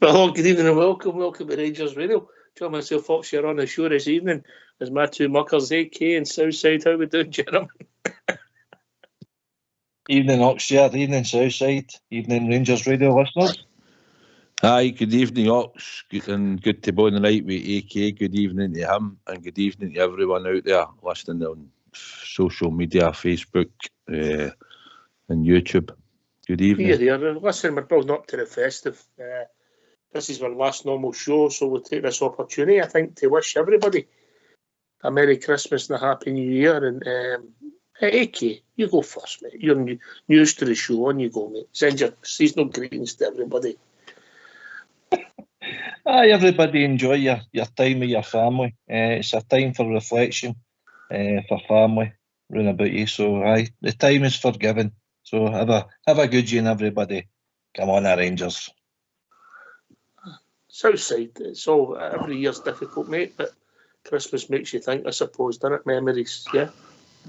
Well, good evening and welcome to Rangers Radio. John myself, Fox, here on the show this evening. There's my two muckers, AK and Southside. How we doing, gentlemen? Evening, Oxyard. Evening, Southside. Evening, Rangers Radio listeners. Hi, good evening, Ox, and good to be on the night with AK. Good evening to him, and good evening to everyone out there listening on social media, Facebook and YouTube. Good evening. Here. Listen, we're building up to the festive. This is our last normal show, so we'll take this opportunity, I think, to wish everybody a Merry Christmas and a Happy New Year. And AK, you go first, mate. You're news to the show, on you go, mate. Send your seasonal greetings to everybody. Hi, everybody. Enjoy your time with your family. It's a time for reflection, for family, round about you. So, the time is forgiven. So, have a good year, everybody. Come on, Rangers. Southside, it's all every year's difficult, mate, but Christmas makes you think, I suppose, doesn't it? Memories, yeah.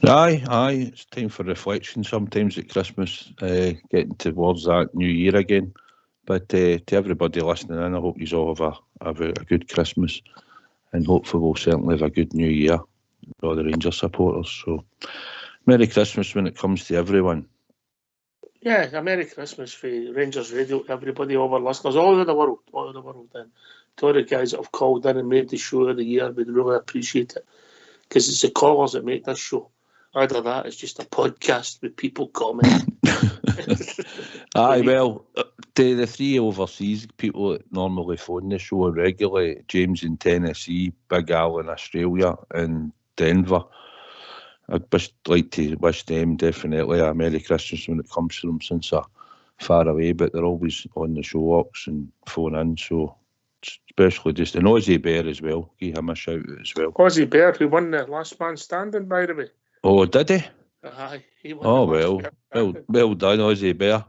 Aye. It's time for reflection sometimes at Christmas, getting towards that new year again. But to everybody listening in, I hope you all have a good Christmas, and hopefully we'll certainly have a good new year for all the Rangers supporters. So, Merry Christmas when it comes to everyone. Yeah, a Merry Christmas for Rangers Radio, everybody, all our listeners, all over the world, and to all the guys that have called in and made the show of the year. We'd really appreciate it, because it's the callers that make this show. Either that, it's just a podcast with people commenting. Aye, well, to the three overseas people that normally phone the show regularly, James in Tennessee, Big Al in Australia, and Denver, I'd just like to wish them definitely a Merry Christmas when it comes to them, since they're far away, but they're always on the show, Ox, and phone in. So, especially just an Aussie Bear as well. Give him a shout out as well. Aussie Bear, who won the last man standing, by the way. Oh, did he? Aye, he won. Oh, well done, Aussie Bear.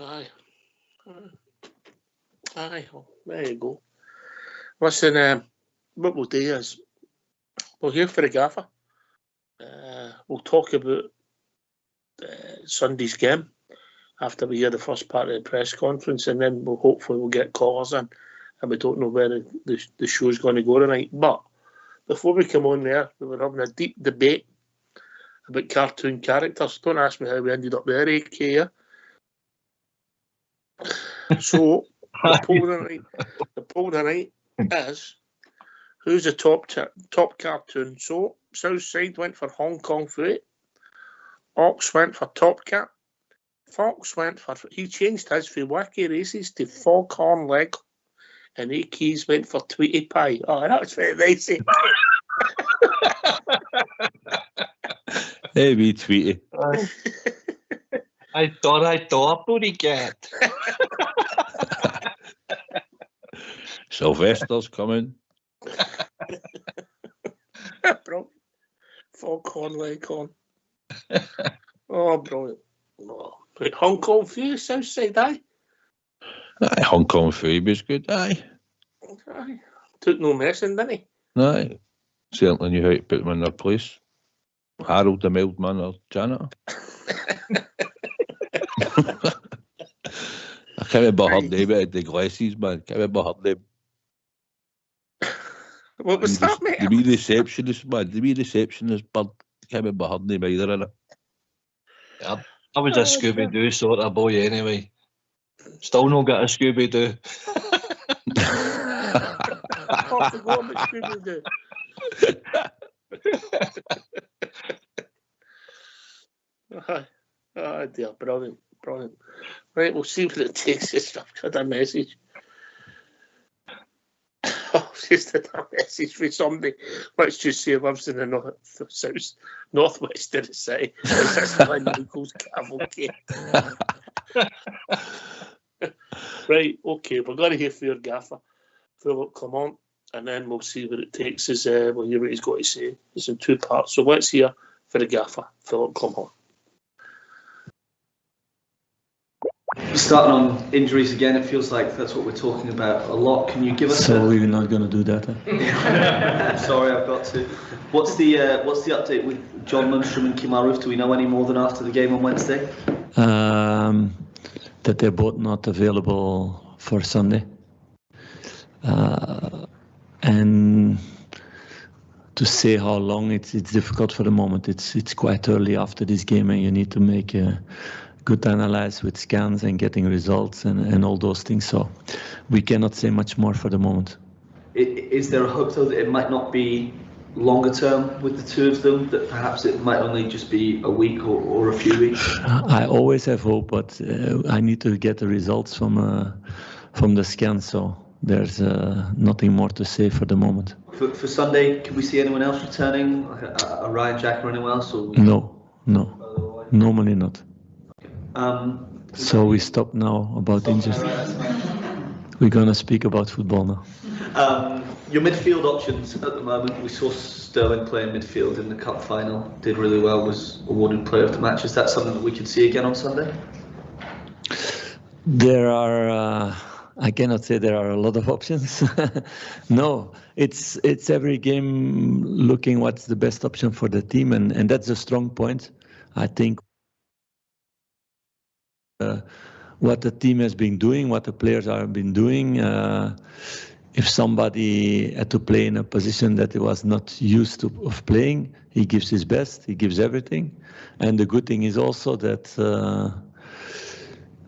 Aye. Well, there you go. Listen, what we'll do is, we'll hear for the gaffer. We'll talk about Sunday's game after we hear the first part of the press conference, and then hopefully we'll get callers in, and we don't know where the show's going to go tonight. But before we come on there, we were having a deep debate about cartoon characters. Don't ask me how we ended up there, AK. Yeah? So the poll tonight is, who's the top cartoon? So Southside went for Hong Kong Fooey, Ox went for Top Cat, Fox went for, he changed his for Wacky Races to Foghorn Leg, and AK's went for Tweety Pie. Oh, that was very nice. Hey, me Tweety. I thought, booty cat. Sylvester's coming. Bro, Foghorn Leg on. Oh, brilliant. Oh. Right, Hong Kong Fooey, Southside, aye? Aye, Hong Kong Fooey was good, aye. Took no messing, didn't he? Aye. Certainly knew how to put them in their place. Harold the mild man or janitor. I can't remember her name, but the glasses, man. I can't remember her name. What was that, mate? The wee receptionist, man. The wee receptionist bird. I can't remember her name either, innit? Yeah, I was a Scooby-Doo sort of boy anyway. Still not got a Scooby-Doo. I forgot about Scooby-Doo. Oh dear, brilliant. Right, we'll see what it takes us. I've got a message. Just a message for somebody. Let's just say lives in the northwest of the city. This is when Nicole's cavalcade. Right, okay, we're going to hear for your gaffer. Philip, come on, and then we'll see what it takes us. We'll hear what he's got to say. It's in two parts, so let's hear for the gaffer. Philip, come on. Starting on injuries again, it feels like that's what we're talking about a lot. Can you give us? So we're not going to do that. I'm sorry, I've got to. What's the update with John Lundstrom and Kemar Roof? Do we know any more than after the game on Wednesday? that they're both not available for Sunday. And to say how long, it's difficult for the moment. It's quite early after this game, and you need to make a good analysis with scans and getting results and all those things. So we cannot say much more for the moment. Is there a hope, though, that it might not be longer term with the two of them, that perhaps it might only just be a week or a few weeks? I always have hope, but I need to get the results from the scan, so there's nothing more to say for the moment. For Sunday, can we see anyone else returning, like a Ryan Jack or anyone else? Or No, normally not. So we stop now about injuries. We're going to speak about football now. Your midfield options at the moment, we saw Sterling play in midfield in the cup final, did really well, was awarded player of the match. Is that something that we could see again on Sunday? There are, I cannot say there are a lot of options. No, it's every game looking what's the best option for the team, and that's a strong point. I think what the team has been doing, what the players have been doing. If somebody had to play in a position that he was not used to of playing, he gives his best, he gives everything. And the good thing is also that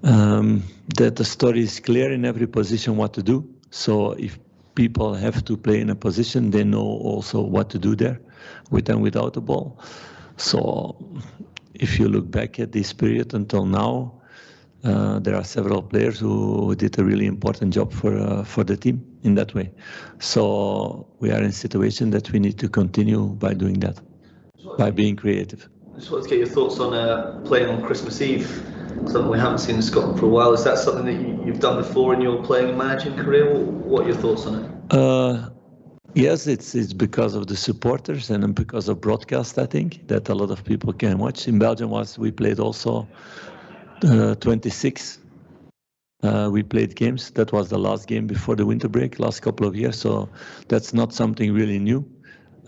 that the story is clear in every position what to do. So if people have to play in a position, they know also what to do there, with and without the ball. So if you look back at this period until now, there are several players who did a really important job for the team in that way. So we are in a situation that we need to continue by doing that, by being creative. I just wanted to get your thoughts on playing on Christmas Eve, something we haven't seen in Scotland for a while. Is that something that you've done before in your playing and managing career? What are your thoughts on it? Yes, it's because of the supporters and because of broadcast, I think, that a lot of people can watch. In Belgium, we played also 26. We played games. That was the last game before the winter break, last couple of years. So that's not something really new.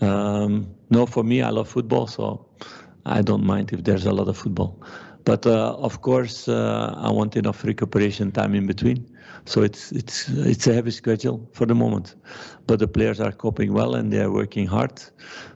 No, for me, I love football, so I don't mind if there's a lot of football. But of course, I want enough recuperation time in between. So it's a heavy schedule for the moment. But the players are coping well and they are working hard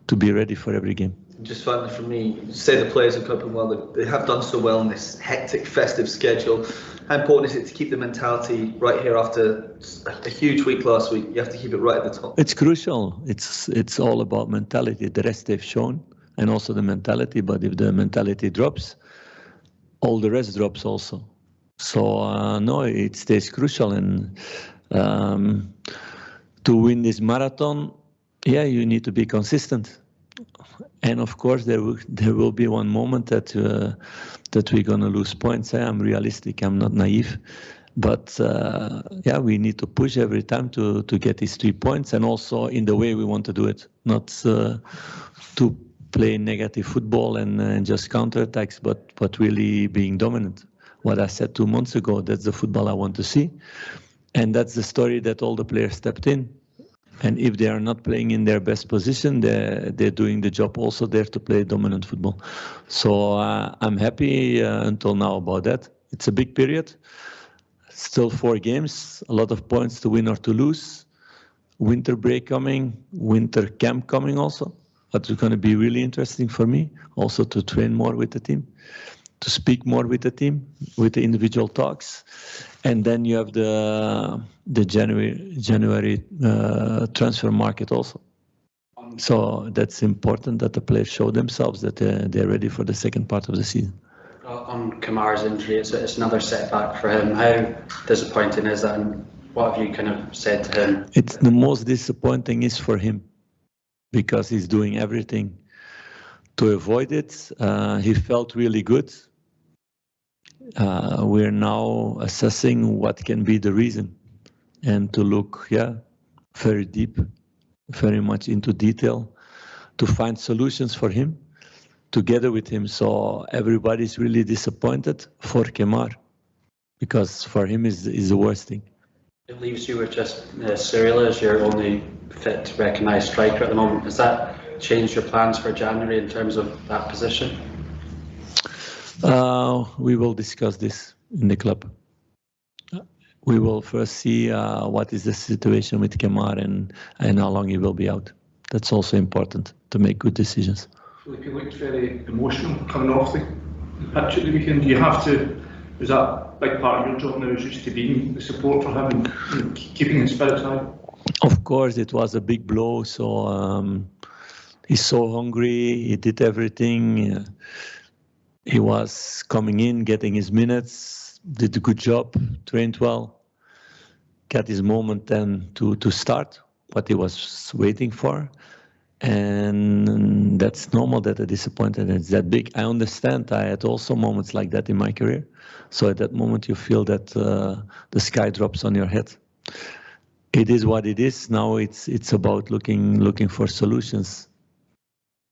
to be ready for every game. Just finally from me, you say the players are coping well. They have done so well in this hectic festive schedule. How important is it to keep the mentality right here after a huge week last week? You have to keep it right at the top. It's crucial. It's all about mentality. The rest they've shown, and also the mentality. But if the mentality drops, all the rest drops also. So no, it stays crucial. And to win this marathon, yeah, you need to be consistent. And of course, there will be one moment that we're gonna lose points. I'm realistic. I'm not naive, but yeah, we need to push every time to get these 3 points, and also in the way we want to do it, not to play negative football and just counterattacks, but really being dominant. What I said 2 months ago, that's the football I want to see, and that's the story that all the players stepped in. And if they are not playing in their best position, they're doing the job also there to play dominant football. So I'm happy until now about that. It's a big period. Still 4 games, a lot of points to win or to lose. Winter break coming, winter camp coming also. That's going to be really interesting for me, also to train more with the team, to speak more with the team, with the individual talks. And then you have the January transfer market also. So that's important that the players show themselves that they're ready for the second part of the season. On Kamar's injury, it's another setback for him. How disappointing is that, and what have you kind of said to him? It's the most disappointing is for him, because he's doing everything to avoid it. He felt really good. We're now assessing what can be the reason, and to look, very deep, very much into detail, to find solutions for him, together with him. So everybody's really disappointed for Kemar, because for him is the worst thing. It leaves you with just Cyril as your only fit, recognised striker at the moment. Has that changed your plans for January in terms of that position? We will discuss this in the club. we will first see what is the situation with Kemar and how long he will be out. That's also important to make good decisions. Like, it looked very emotional coming off the pitch at the weekend. You have to, is that a big part of your job now, is just to be the support for him and keeping his spirits high? Of course, it was a big blow. So he's so hungry. He did everything. He was coming in, getting his minutes, did a good job, trained well, got his moment then to start what he was waiting for. And that's normal that a disappointment is that big. I understand. I had also moments like that in my career. So at that moment, you feel that the sky drops on your head. It is what it is. Now it's about looking for solutions.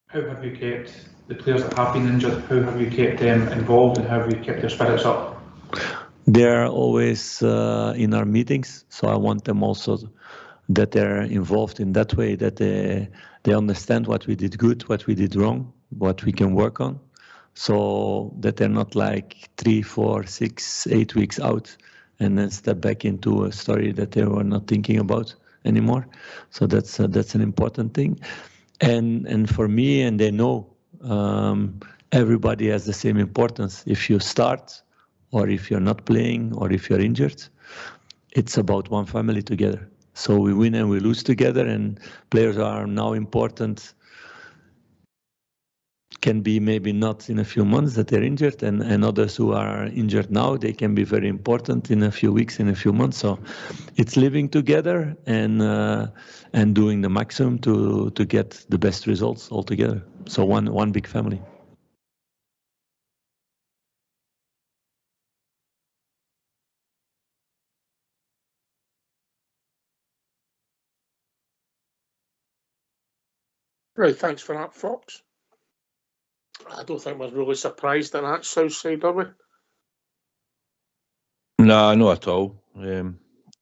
How have you kept the players that have been injured? How have you kept them involved, and how have you kept their spirits up? They're always in our meetings, so I want them also that they're involved in that way, that they understand what we did good, what we did wrong, what we can work on, so that they're not like 3, 4, 6, 8 weeks out and then step back into a story that they were not thinking about anymore. So that's an important thing. And for me, and they know, everybody has the same importance. If you start, or if you're not playing, or if you're injured, it's about one family together. So we win and we lose together, and players are now important. Can be maybe not in a few months that they're injured, and others who are injured now, they can be very important in a few weeks, in a few months. So it's living together and doing the maximum to get the best results all together. So one big family. Right, thanks for that, Fox. I don't think we're really surprised at that south side, are we? Nah, not at all.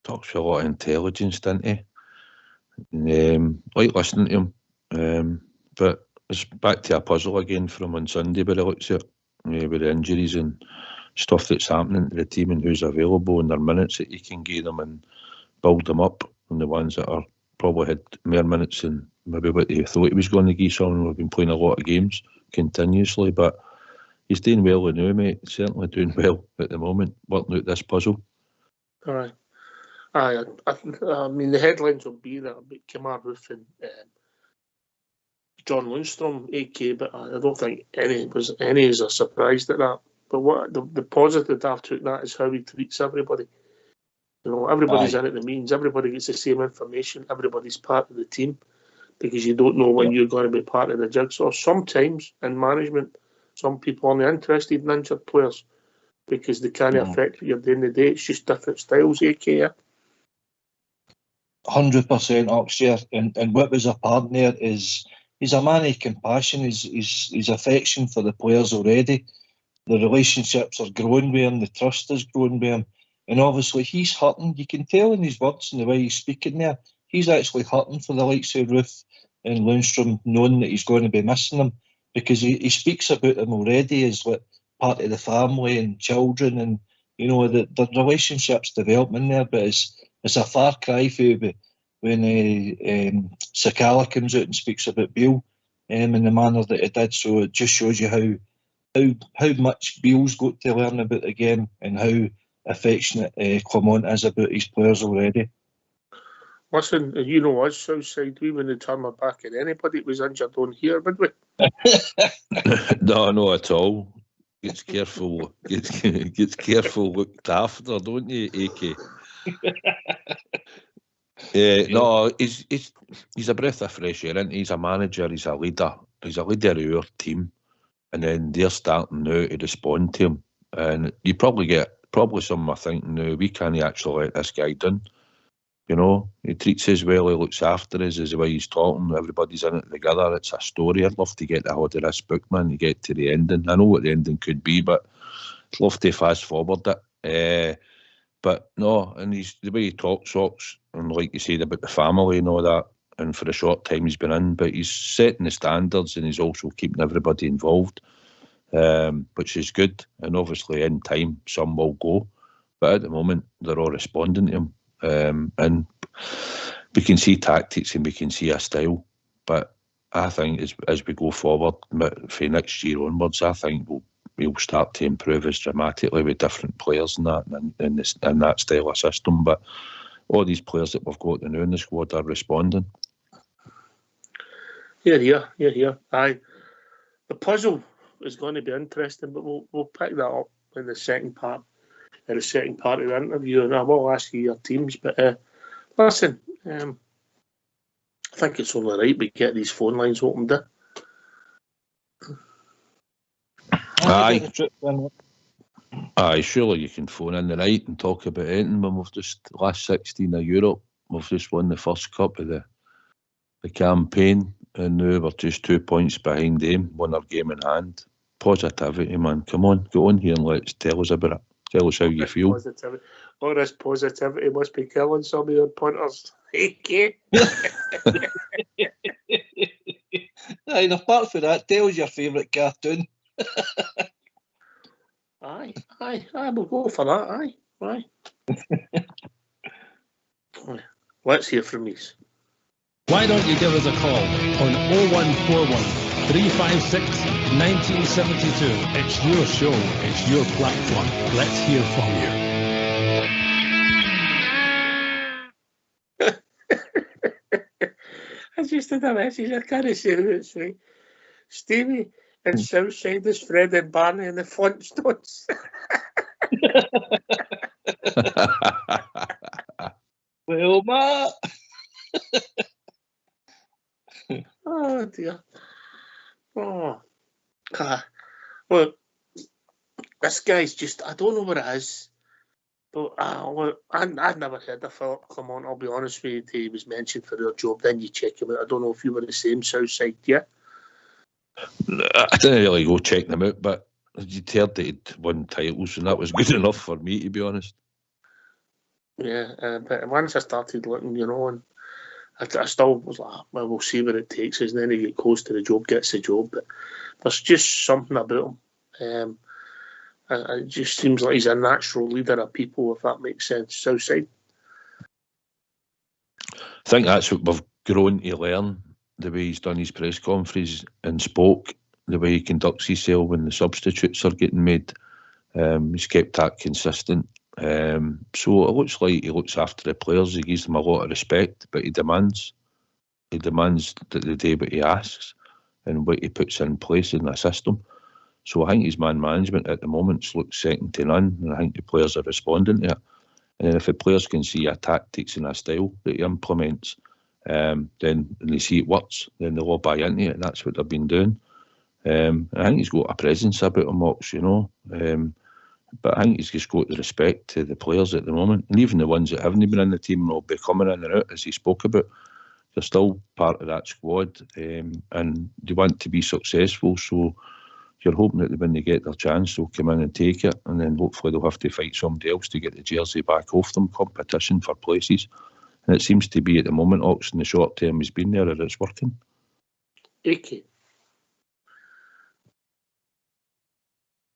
Talks with a lot of intelligence, didn't he? Like listening to him. But it's back to a puzzle again from on Sunday, but it looks at with the injuries and stuff that's happening to the team and who's available and their minutes that you can give them and build them up, and the ones that are probably had more minutes than maybe what they thought he was going to give some. We've been playing a lot of games continuously, but he's doing well now, mate. He's certainly doing well at the moment, working out this puzzle. All right. I mean, the headlines will be that about Kemar Roof and John Lundstrom, AK, but I don't think any is a surprised at that. But what the positive I've took that is how he treats everybody. You know, everybody's in at the meetings, everybody gets the same information, everybody's part of the team, because you don't know when you're going to be part of the jigsaw. Sometimes in management, some people are only interested in injured players because they can't affect what you're doing the day. It's just different styles, AK. 100% Oxshare, and what was apparent there is he's a man of compassion, his affection for the players already. The relationships are growing with him, the trust is growing with him, and obviously he's hurting. You can tell in his words and the way he's speaking there, he's actually hurting for the likes of Roof and Lundstrom, knowing that he's going to be missing them, because he speaks about them already as like part of the family and children, and you know the relationships developing there. But it's a far cry for you when Sakala comes out and speaks about Beale in the manner that he did. So it just shows you how much Beale's got to learn about the game and how affectionate Clement is about his players already. Listen, you know us, Southside, we wouldn't turn our back at anybody that was injured on here, would we? No, not at all. Gets careful looked after, don't you, AK? No, he's a breath of fresh air, and he's a manager, he's a leader of our team, and then they're starting now to respond to him, and you probably some are thinking now, we can't actually let this guy down. You know, he treats us well, he looks after us, is the way he's talking, everybody's in it together. It's a story. I'd love to get the hold of this book, man, to get to the ending. I know what the ending could be, but I'd love to fast forward it. But no, and the way he talks, and like you said about the family and all that, and for the short time he's been in, but he's setting the standards and he's also keeping everybody involved, which is good. And obviously in time, some will go. But at the moment, they're all responding to him. And we can see tactics and we can see a style. But I think as we go forward for next year onwards, I think we'll start to improve as dramatically with different players and that style of system. But all these players that we've got now in the squad are responding. Yeah. Aye. The puzzle is going to be interesting, but we'll pick that up in the second part of the interview, and I will ask you your teams. But listen, I think it's only right we get these phone lines opened. Aye, surely you can phone in the night and talk about anything when we've just last 16 of Europe. We've just won the first cup of the campaign, and now we're just 2 points behind them, won our game in hand. Positivity, man. Come on, go on here and let's tell us about it. Tell us how you feel. All this positivity must be killing some of your punters. Aye, and apart from that, tell us your favourite cartoon. Aye, we'll go for that. Aye. Let's hear from these. Why don't you give us a call on 0141 356 1972. It's your show, it's your platform. Let's hear from you. I just had a message, I can't say who it's right. Stevie and Southside is Fred and Barney and the Flintstones. Well, Matt. Oh dear. Oh. Well, this guy's just, I don't know what it is. But I'd never heard of Philip Clement, I'll be honest with you. He was mentioned for their job, then you check him out. I don't know if you were the same Southside, yeah? I didn't really go check them out, but you'd heard that he'd won titles, and that was good enough for me, to be honest. Yeah, but once I started looking, and I still was like, well, we'll see where it takes us, and then he gets close to the job, gets the job. But there's just something about him. It just seems like he's a natural leader of people, if that makes sense. Southside. I think that's what we've grown to learn, the way he's done his press conference and spoke, the way he conducts himself when the substitutes are getting made. He's kept that consistent. So it looks like he looks after the players. He gives them a lot of respect, but he demands that they do what he asks and what he puts in place in the system. So I think his man management at the moment looks second to none, and I think the players are responding to it. And if the players can see a tactics and a style that he implements, then and they see it works, then they'll all buy into it, and that's what they've been doing. I think he's got a presence about him, Ox, but I think he's just got the respect to the players at the moment, and even the ones that haven't been in the team will be coming in and out, as he spoke about. They're still part of that squad, and they want to be successful, so you're hoping that when they get their chance, they'll come in and take it, and then hopefully they'll have to fight somebody else to get the jersey back off them, competition for places. And it seems to be at the moment, Ox, in the short term he's been there, and it's working. Icky.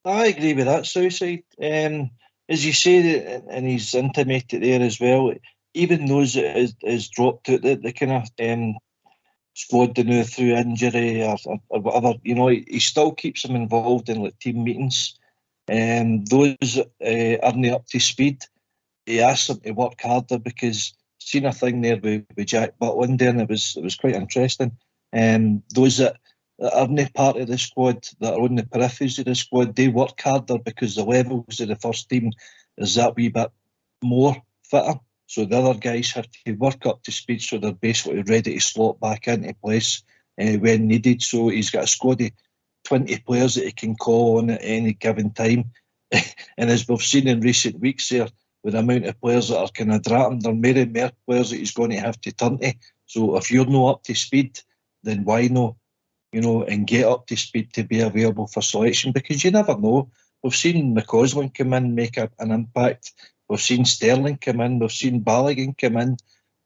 I agree with that, Southside. As you say, and he's intimated there as well, even those that is dropped out the kind of squad now through injury or whatever, he still keeps them involved in like team meetings. Those aren't up to speed, he asks them to work harder, because seen a thing there with Jack Butland there, and it was quite interesting. Those that aren't part of the squad, that are on the peripheries of the squad, they work harder because the levels of the first team is that wee bit more fitter. So the other guys have to work up to speed, so they're basically ready to slot back into place when needed. So he's got a squad of 20 players that he can call on at any given time. And as we've seen in recent weeks there, with the amount of players that are kind of drafting, there are more and more players that he's going to have to turn to. So if you're not up to speed, then why not, and get up to speed to be available for selection? Because you never know. We've seen McCausland come in, make an impact. We've seen Sterling come in. We've seen Balogun come in,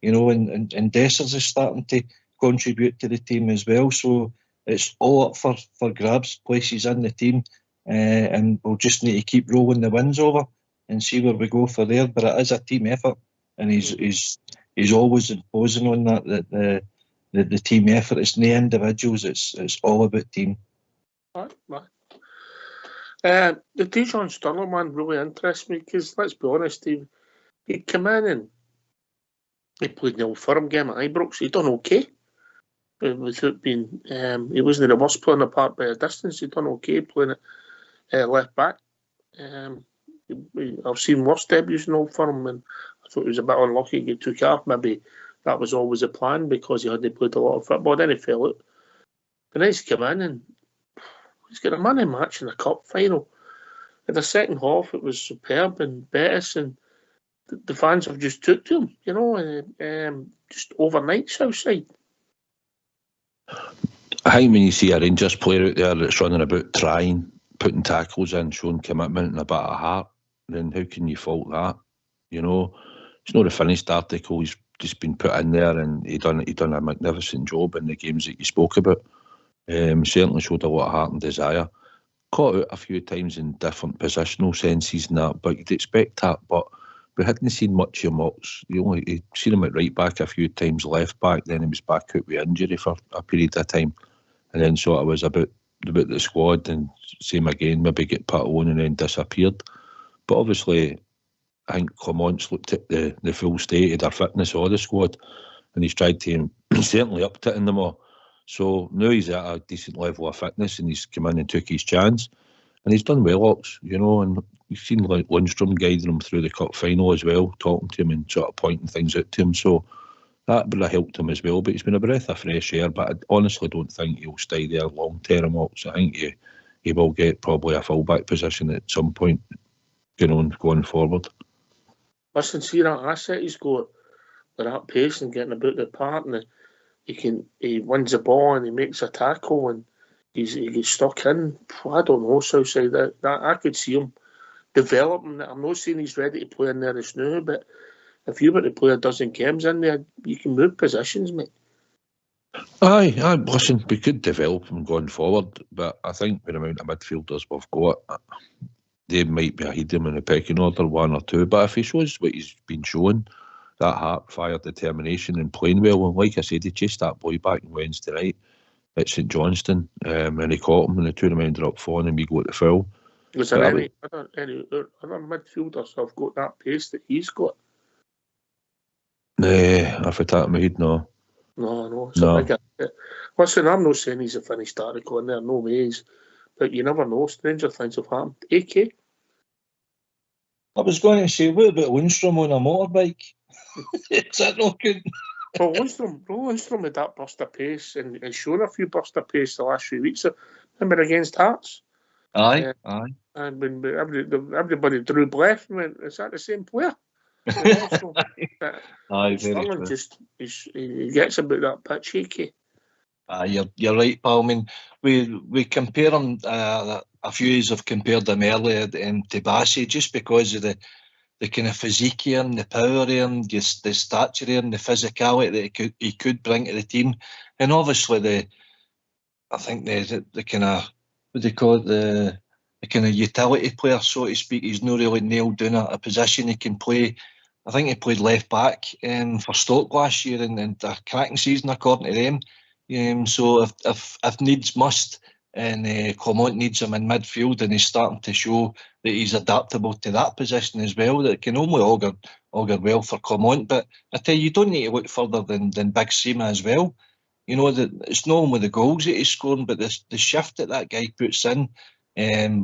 and Dessers is starting to contribute to the team as well. So it's all up for grabs, places in the team, and we'll just need to keep rolling the wins over. and see where we go for there. But it is a team effort, and he's always imposing on that the team effort. It's no individuals. It's all about team. Right. The Dijon Sterling one really interests me because, let's be honest, he came in and he played the Old Firm game at Ibrox. He done okay. Without being, he wasn't the worst player in the park by a distance. He done okay playing at left back. I've seen worse debuts in Old Firm, and I thought he was a bit unlucky. He took off. Maybe that was always a plan because he hadn't played a lot of football. Then he fell out. But then he's come in and he's got a man in match in the cup final. In the second half, it was superb and Betis, and the fans have just took to him, you know, just overnight Southside. I think when you see a Rangers player out there that's running about trying, putting tackles in, showing commitment and a bit of heart, then how can you fault that? You know, it's not a finished article. He's just been put in there, and he done a magnificent job in the games that you spoke about. Certainly showed a lot of heart and desire. Caught out a few times in different positional senses and that, but you'd expect that. But we hadn't seen much of Mox. You'd seen him at right back a few times, left back, then he was back out with injury for a period of time. And then sort of was about the squad, and same again, maybe get put on and then disappeared. But obviously, I think Clement's looked at the full state of their fitness of the squad, and he's tried to certainly upped it in them all. So now he's at a decent level of fitness, and he's come in and took his chance, and he's done well, Ox, you know. And you've seen Lundstrom guiding him through the cup final as well, talking to him and sort of pointing things out to him. So that would have helped him as well. But he's been a breath of fresh air. But I honestly don't think he'll stay there long term, Ox. I think he will get probably a fullback position at some point going forward. Listen, see that asset he's got with that pace and getting about the park, and he wins the ball and he makes a tackle and he gets stuck in. I don't know, Southside. That I could see him developing. I'm not saying he's ready to play in there just now, but if you were to play a dozen games in there, you can move positions, mate. Aye, listen, we could develop him going forward, but I think with the amount of midfielders we've got, they might be ahead of him in the pecking order, one or two. But if he shows what he's been showing, that heart, fire, determination and playing well, and like I said, he chased that boy back on Wednesday night at St Johnstone, and he caught him, and the two of them ended up falling and we got the foul. Was there any other midfielders have got that pace that he's got? Off the top of my head, no. No. Listen, I'm not saying he's a finished article in there, no ways. But you never know, stranger things have happened. AK? I was going to say, what about Lundstrom on a motorbike? Is that not good? Well, Lundstrom had that burst of pace and shown a few bursts of pace the last few weeks. Remember against Hearts? Aye. And when everybody drew breath and went, is that the same player? Aye, Sterling he gets about that pitch, AK. You're right, pal. I mean, we compare him. A few years have compared him earlier to Bassey just because of the kind of physique here and the power here and the stature here and the physicality that he could bring to the team, and obviously I think the kind of, what do you call it, the kind of utility player, so to speak. He's not really nailed down a position he can play. I think he played left back for Stoke last year and a cracking season according to them. So if needs must, and Clement needs him in midfield, and he's starting to show that he's adaptable to that position as well, that can only augur well for Clement. But I tell you don't need to look further than Big Seema as well. You know, that it's not only the goals that he's scoring, but the shift that guy puts in,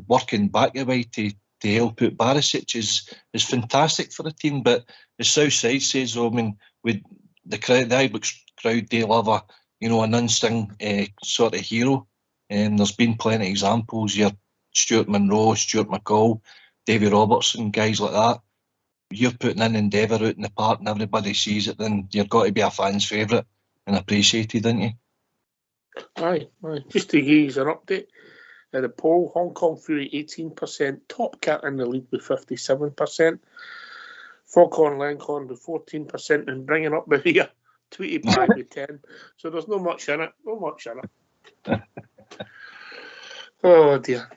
working back away to help out Barisic is fantastic for the team. But the South Side says, I mean, with the Ibrox crowd, they love an unsung sort of hero. There's been plenty of examples here: Stuart Monroe, Stuart McCall, Davy Robertson, guys like that. You're putting in endeavour out in the park and everybody sees it, then you've got to be a fan's favourite and appreciated, ain't you? Aye. Just to give you an update, the poll, Hong Kong Fury 18%, Top Cat in the lead with 57%, Foghorn Leghorn with 14%, and bringing up the rear, Tweety Pie with 10. So there's no much in it. Oh dear.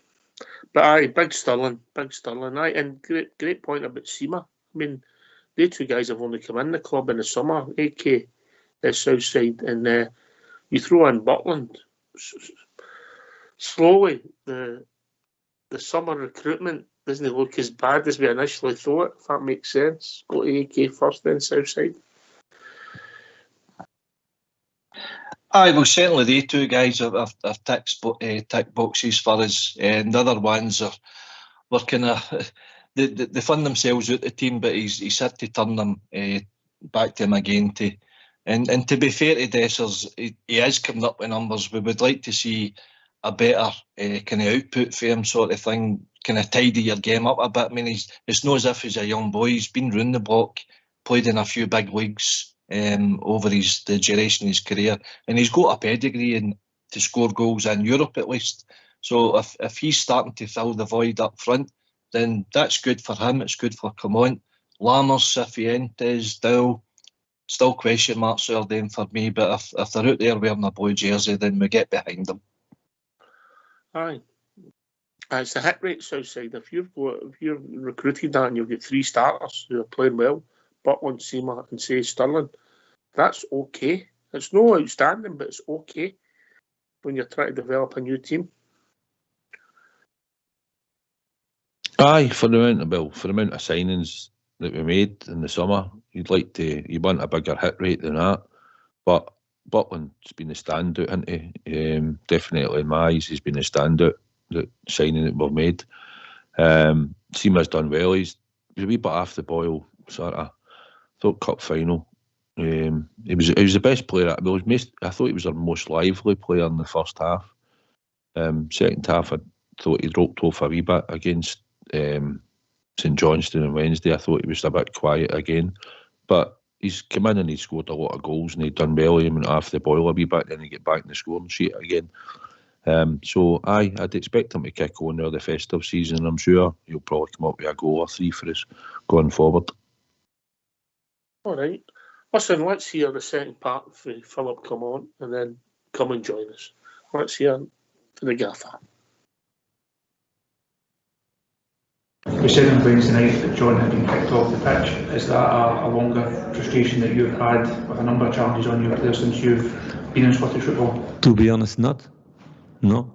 But aye, big Sterling. Aye, and great point about Seema. I mean, they two guys have only come in the club in the summer. AK at Southside, and you throw in Butland. Slowly, the summer recruitment doesn't look as bad as we initially thought, if that makes sense. Go to AK first, then Southside. Aye, well, certainly they two guys are tick boxes for us, and the other ones were kind of they fund themselves out the team, but he's had to turn them back to him again. And to be fair to Dessers, he is coming up with numbers. We would like to see a better kind of output for him, sort of thing, kind of tidy your game up a bit. I mean, it's not as if he's a young boy. He's been round the block, played in a few big leagues over the duration of his career, and he's got a pedigree to score goals in Europe at least. So if he's starting to fill the void up front, then that's good for him. It's good for Clermont. Lammers, Cifuentes, Dow, still question marks there then for me, but if they're out there wearing a blue jersey, then we get behind them. Aye. It's the hit rate Southside. If you've recruited that and you've got 3 starters who are playing well, Butland, Seema and say Sterling, that's okay. It's no outstanding, but it's okay when you're trying to develop a new team. Aye, for the amount of signings that we made in the summer, you want a bigger hit rate than that. But Butland's been a standout, hasn't he? Definitely in my eyes, he's been a standout. The signing that we've made. Seema's done well. He's a wee bit off the boil, sort of. Thought cup final. He was the best player. I thought he was our most lively player in the first half. Second half, I thought he dropped off a wee bit against St Johnstone on Wednesday. I thought he was a bit quiet again, but he's come in and he scored a lot of goals and he'd done well. He went off the boil a wee bit, then he get back in the scoring sheet again. So I'd expect him to kick on there the festive season. I'm sure he'll probably come up with a goal or 3 for us going forward. All right. Listen, let's hear the second part for Philip come on and then come and join us. Let's hear the gaffer. You said on Wednesday night that John had been kicked off the pitch. Is that a longer frustration that you've had with a number of challenges on your players since you've been in Scottish football? To be honest, not. No.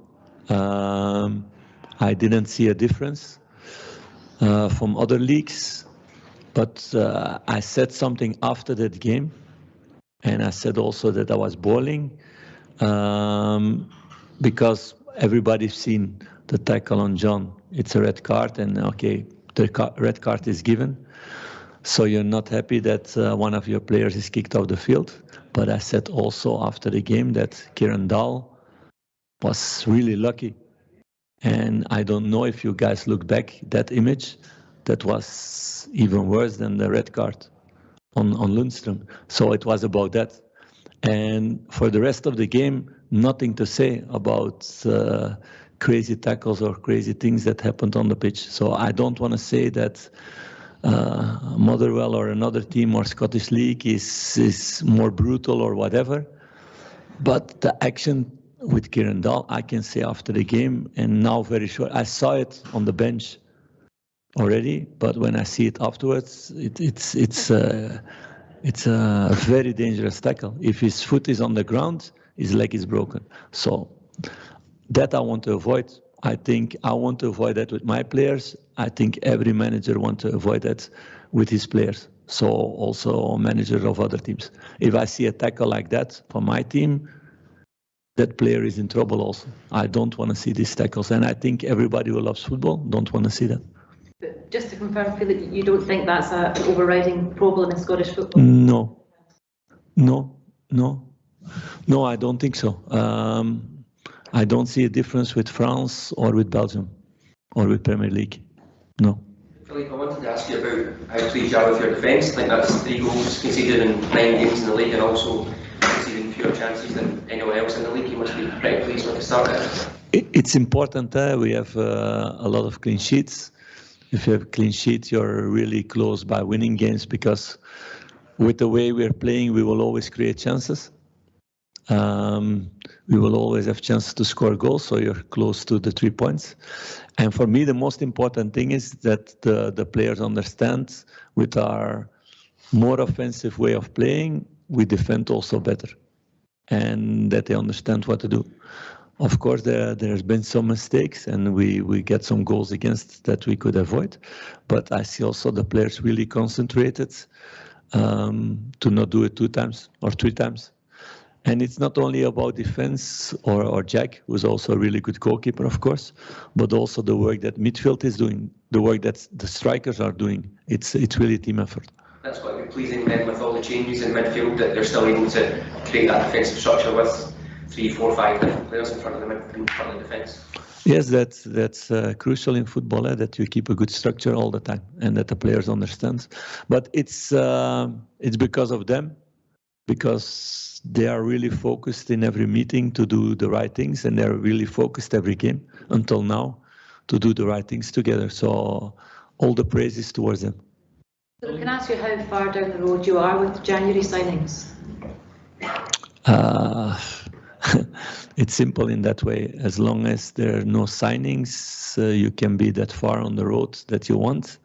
I didn't see a difference from other leagues, but I said something after that game, and I said also that I was boiling because everybody's seen the tackle on John. It's a red card, and okay, the red card is given. So you're not happy that one of your players is kicked off the field. But I said also after the game that Kieran Dahl was really lucky. And I don't know if you guys look back, that image, that was even worse than the red card on Lundström. So it was about that. And for the rest of the game, nothing to say about crazy tackles or crazy things that happened on the pitch. So I don't want to say that Motherwell or another team or Scottish League is more brutal or whatever. But the action with Kieran Dahl, I can say after the game, and now very short. I saw it on the bench already, but when I see it afterwards, it's a very dangerous tackle. If his foot is on the ground, his leg is broken. So that I want to avoid. I think I want to avoid that with my players. I think every manager wants to avoid that with his players. So also manager of other teams. If I see a tackle like that for my team, that player is in trouble also. I don't want to see these tackles. And I think everybody who loves football don't want to see that. But just to confirm, Philip, you don't think that's an overriding problem in Scottish football? No, I don't think so. I don't see a difference with France or with Belgium or with Premier League. No. Philippe, I wanted to ask you about how pleased you are with your defence. I think that's 3 goals conceded in 9 games in the league and also conceding fewer chances than anyone else in the league. You must be pretty pleased with the start there. It's important. We have a lot of clean sheets. If you have clean sheets, you're really close by winning games because with the way we're playing, we will always create chances. we will always have chance to score goals, so you're close to the 3 points. And for me, the most important thing is that the players understand with our more offensive way of playing, we defend also better, and that they understand what to do. Of course, there's been some mistakes, and we get some goals against that we could avoid. But I see also the players really concentrated to not do it 2 times or 3 times. And it's not only about defense or Jack, who's also a really good goalkeeper, of course, but also the work that midfield is doing, the work that the strikers are doing. It's really a team effort. That's got to be pleasing then with all the changes in midfield that they're still able to create that defensive structure with 3, 4, 5 different players in front of the defence. Yes, that's crucial in football, that you keep a good structure all the time and that the players understand. But it's because of them, because they are really focused in every meeting to do the right things, and they're really focused every game until now to do the right things together. So all the praise is towards them. So can I ask you how far down the road you are with January signings? It's simple in that way. As long as there are no signings, you can be that far on the road that you want.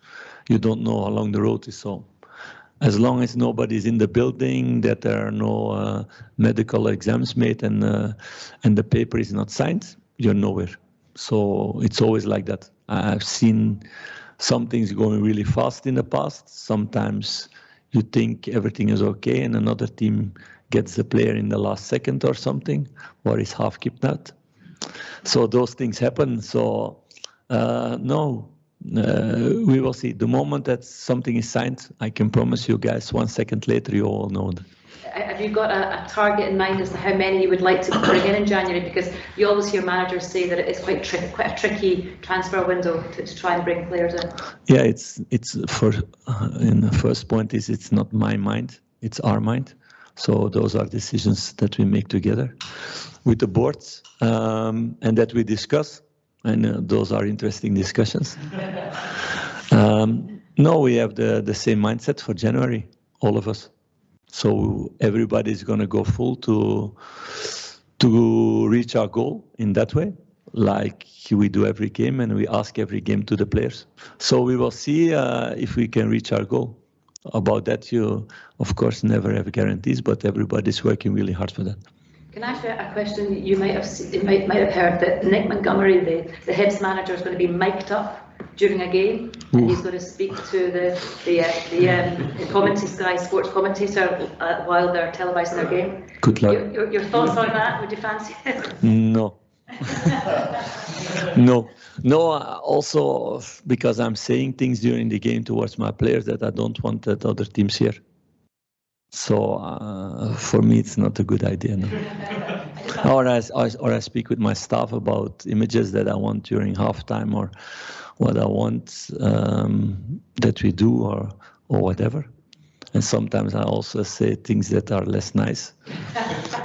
You don't know how long the road is. So as long as nobody's in the building, that there are no medical exams made and the paper is not signed, you're nowhere. So it's always like that. I've seen some things going really fast in the past. Sometimes you think everything is okay and another team gets the player in the last second or something, or is half kidnapped. So those things happen. So no, we will see. The moment that something is signed, I can promise you guys 1 second later you all know that. Have you got a target in mind as to how many you would like to bring in January? Because you always hear managers say that it is quite a tricky transfer window to try and bring players in. Yeah, it's for in the first point is it's not my mind, it's our mind. So those are decisions that we make together with the boards and that we discuss, and those are interesting discussions. No, we have the same mindset for January, all of us. So everybody's going to go full to reach our goal in that way, like we do every game, and we ask every game to the players. So we will see if we can reach our goal. About that, you, of course, never have guarantees, but everybody's working really hard for that. Can I ask you a question? You might have heard that Nick Montgomery, the Hibs manager, is going to be mic'd up during a game, and he's going to speak to the Sky Sports commentator while they're televising their game. Good luck. Your thoughts on that? Would you fancy it? No. No. Also, because I'm saying things during the game towards my players that I don't want that other teams hear. So for me, it's not a good idea. No. Or I speak with my staff about images that I want during halftime, or what I want that we do, or whatever. And sometimes I also say things that are less nice.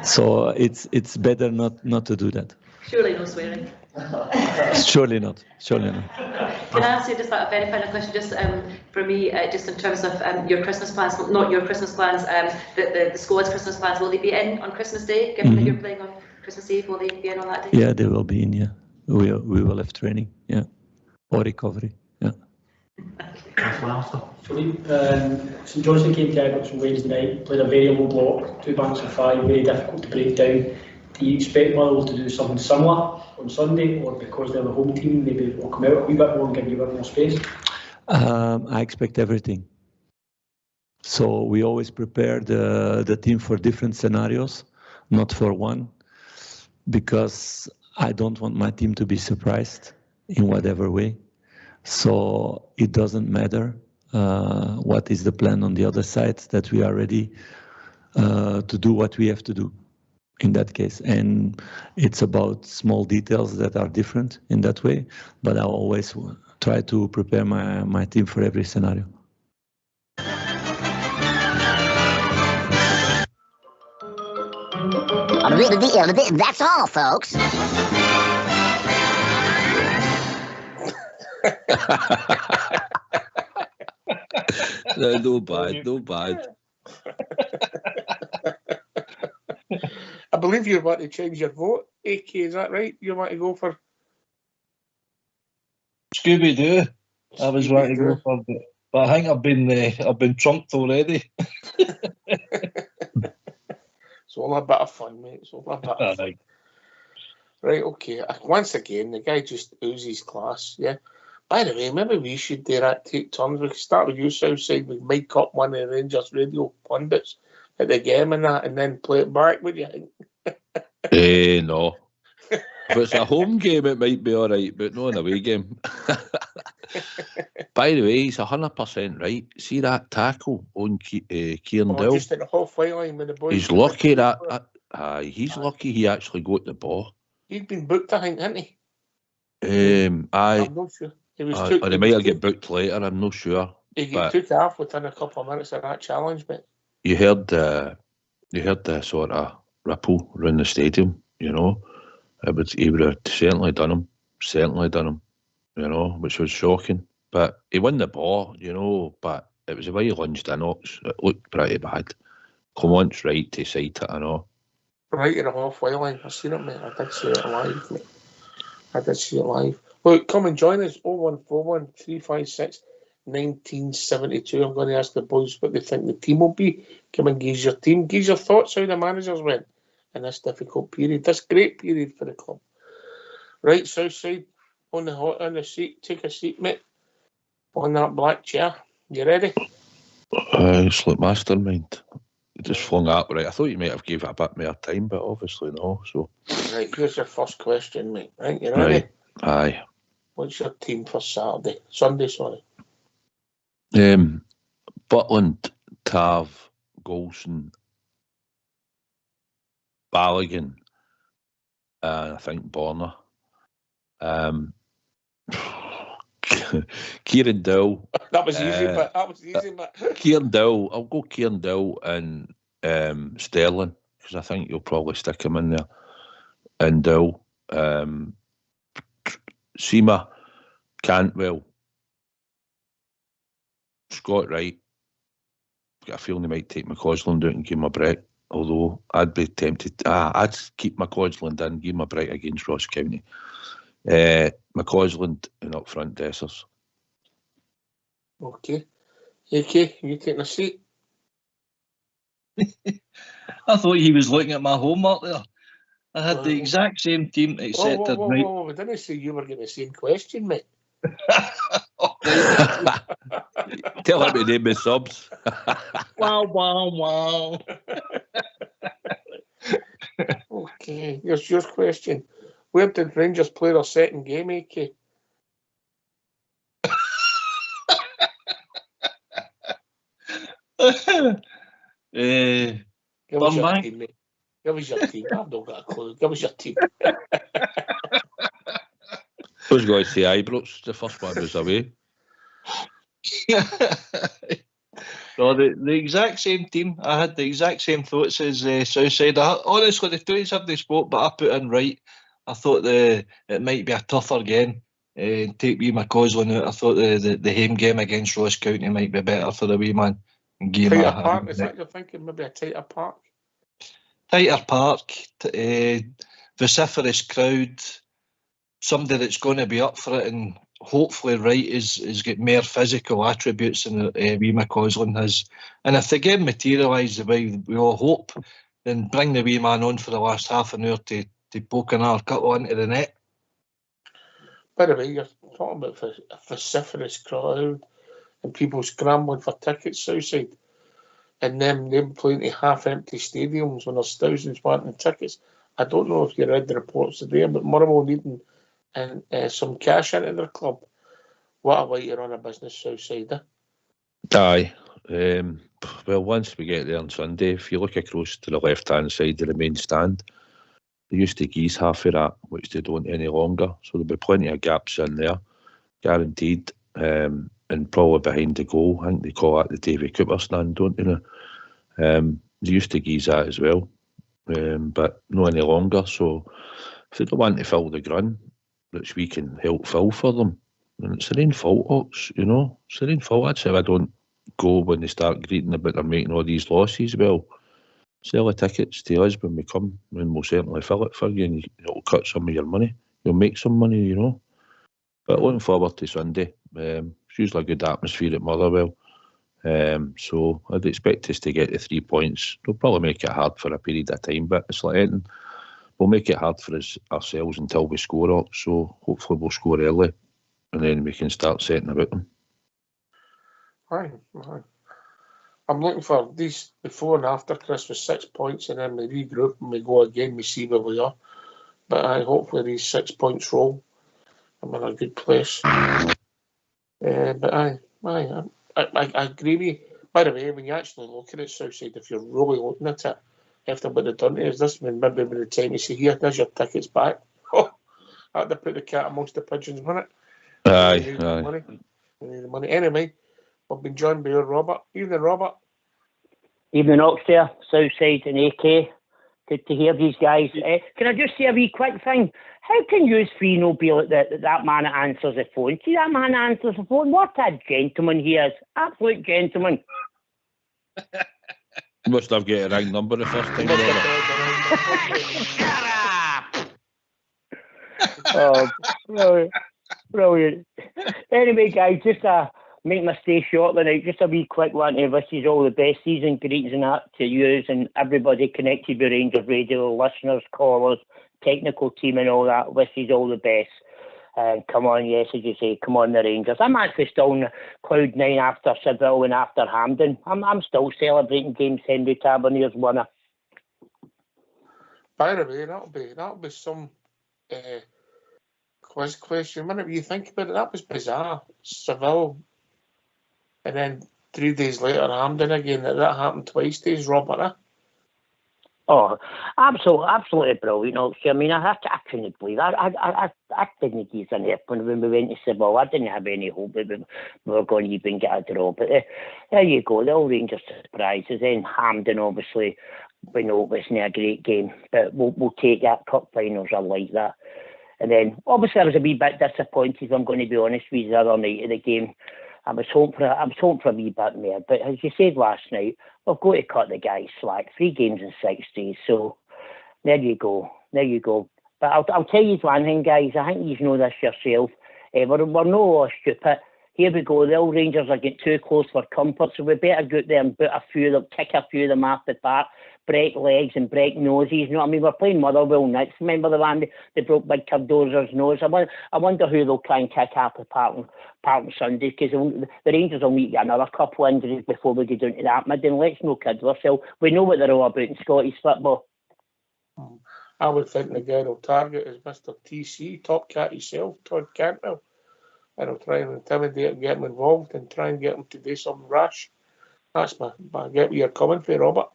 So it's better not to do that. Surely no swearing. Surely not. Can I ask you just a very final question, just for me, just in terms of your Christmas plans, not your Christmas plans, the squad's Christmas plans, will they be in on Christmas Day, given that you're playing on Christmas Eve, will they be in on that day? Yeah, they will be in, yeah. We will have training, yeah. Or recovery, yeah. Philippe, St Johnstone came to Ibrox on Wednesday night, played a very low block, 2 banks of 5, very difficult to break down. Do you expect Motherwell to do something similar on Sunday, or because they're the home team, maybe will come out a wee bit more and give you a bit more space? I expect everything. So we always prepare the team for different scenarios, not for one, because I don't want my team to be surprised in whatever way. So it doesn't matter what is the plan on the other side, that we are ready to do what we have to do in that case. And it's about small details that are different in that way, but I always try to prepare my team for every scenario. That's all, folks. No bad. I believe you want to change your vote, AK, is that right? You want to go for Scooby-Doo. I was wanting to go for it. But I think I've been trumped already. It's all a bit of fun, mate. It's all a bit of fun. Right, okay. Once again, the guy just oozes class, yeah? By the way, maybe we should do that, take turns. We could start with you, Southside. We mic up one of the Rangers Radio pundits at the game and that, and then play it back, would you think? No. If it's a home game, it might be all right, but not an away game. By the way, he's 100% right. See that tackle on Kieran Dowell? Just at the halfway line with the boys. He's lucky that. He's lucky he actually got the ball. He'd been booked, I think, hadn't he? I'm not sure. He was or he might have get booked later. I'm not sure. He took off within a couple of minutes of that challenge, but you heard the sort of ripple around the stadium. You know, he would have certainly done him, you know, which was shocking. But he won the ball, you know, but it was the way he lunged in. It looked pretty bad. Clement's right to sight it, I know. Right at the halfway line. I seen it, mate. I did see it live, mate. I did see it live. Look, come and join us. 0141 356 1972. I'm going to ask the boys what they think the team will be. Come and give your team. Give your thoughts how the managers went in this difficult period. This great period for the club. Right, Southside, on the seat. Take a seat, mate. On that black chair. You ready? It's like mastermind. You just flung that right. I thought you might have gave it a bit more time, but obviously no. So right, here's your first question, mate. Right, you ready? Right. Aye. What's your team for Sunday, sorry. Butland, Tav, Golson, Balogun, and I think Borna. Kieran Dowell. That was easy, but Kieran Dowell. I'll go Kieran Dowell and Sterling, because I think you'll probably stick him in there. And Dowell. Seema, Cantwell, Scott Wright. Got a feeling he might take McCausland out and give him a break. Although I'd be tempted. I'd keep McCausland in, give him a break against Ross County. McCausland and up front Dessers. Okay. AK, you taking a seat? I thought he was looking at my homework there. I had the exact same team except whoa, I didn't say you were getting the same question, mate. Tell him to name his subs. Wow. Okay, here's your question. Where did Rangers play their second game, AK? Give us your team, mate. Give us your team. I've not got a clue. Give us your team. I was going to say Ibrox. The first one was away. No, the exact same team. I had the exact same thoughts as Southside. Honestly, the two have they spoke, but I put in Wright. I thought it might be a tougher game. Take wee McCausland out. I thought the home game against Ross County might be better for the wee man. Tighter park, is that you're thinking? Maybe a tighter park? Tighter park, vociferous crowd, somebody that's going to be up for it, and hopefully Wright is got more physical attributes than wee McCausland has. And if the game materialises the way we all hope, then bring the wee man on for the last half an hour to poke another couple into the net. By the way, you're talking about a vociferous crowd and people scrambling for tickets Southside, and them playing to half-empty stadiums when there's thousands wanting tickets. I don't know if you read the reports today, but Motherwell needing some cash into their club. What a way to run a business, Southside, eh? Aye. Well, once we get there on Sunday, if you look across to the left-hand side of the main stand, they used to geese half of that, which they don't any longer. So there'll be plenty of gaps in there, guaranteed. And probably behind the goal, I think they call that the Davy Cooper stand, don't they? They used to geese that as well, but not any longer. So if they don't want to fill the grun, which we can help fill for them, then it's their own fault, Ox, you know. It's their own fault. That's how I don't go when they start greeting about them making all these losses. Well, sell the tickets to us when we come, and we'll certainly fill it for you, and it'll cut some of your money. You'll make some money, you know. But looking forward to Sunday. It's usually a good atmosphere at Motherwell. So I'd expect us to get the 3 points. They'll probably make it hard for a period of time, but it's like anything. We'll make it hard for ourselves until we score up. So hopefully we'll score early, and then we can start setting about them. Aye. I'm looking for these before and after Christmas 6 points, and then we regroup and we go again. We see where we are. But hopefully these 6 points roll. I'm in a good place. But I agree with you. By the way, when you actually look at it, Southside, if you're really looking at it, after what they've done to us, this maybe by the time you say, here, there's your tickets back. I had to put the cat amongst the pigeons, wasn't it? Aye. We need the money. Anyway, we've been joined by your Robert. Evening, Robert. Evening, Oxford, Southside and AK. Good to hear these guys. Can I just say a wee quick thing? How can you three not be like that man that answers the phone? See that man that answers the phone? What a gentleman he is. Absolute gentleman. Must have got a right number the first time. Oh, brilliant. Anyway, guys, just make my stay short tonight. Just a wee quick one to wish you all the best season greetings and that to you and everybody connected with Rangers Radio, listeners, callers, technical team and all that. Wish you all the best. Come on, yes, as you say, come on the Rangers. I'm actually still on cloud nine after Seville and after Hampden. I'm still celebrating James Henry Tabernier's winner. By the way, that'll be some quiz question. Whenever you think about it, that was bizarre. Seville, and then 3 days later Hampden again. That happened twice days, Robert. Eh? Oh, absolutely brilliant. I mean, I couldn't believe it. I didn't give an up when we went to Seville. I didn't have any hope that we were going to even get a draw. But there you go, the all Rangers surprises. Then Hampden, obviously, we know it wasn't a great game, but we'll take that. Cup finals are like that. And then, obviously, I was a wee bit disappointed, if I'm going to be honest with you, the other night of the game. I was hoping for a wee bit more, but as you said last night, we've got to cut the guys slack. 3 games in 6 days, so there you go. But I'll tell you one thing, guys. I think you know this yourself. We're no all stupid. Here we go. The old Rangers are getting too close for comfort, so we better go out there and kick a few of them off the park, break legs and break noses. You know what I mean? We're playing Motherwell next. Remember the one they broke Big Cardozer's nose? I wonder who they'll try and kick off the park on Sunday, because the Rangers will need to get another couple of injuries before we get down to that. Midden, let's no kid ourselves. We know what they're all about in Scottish football. I would think the guy will target is Mr. TC, Top Cat himself, Todd Cantwell. And I'll try and intimidate and get him involved and try and get him to do something rash. That's I get where you're coming from, Robert.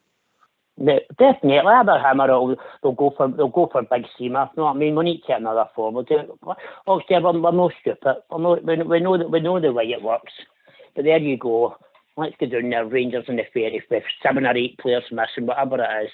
Yeah, definitely. Either him or they'll go for Big Seamer. You know what I mean? We need to get another forward. Obviously, we're no stupid. We know the way it works. But there you go. Let's go down there, Rangers in the 35th, 7 or 8 players missing, whatever it is,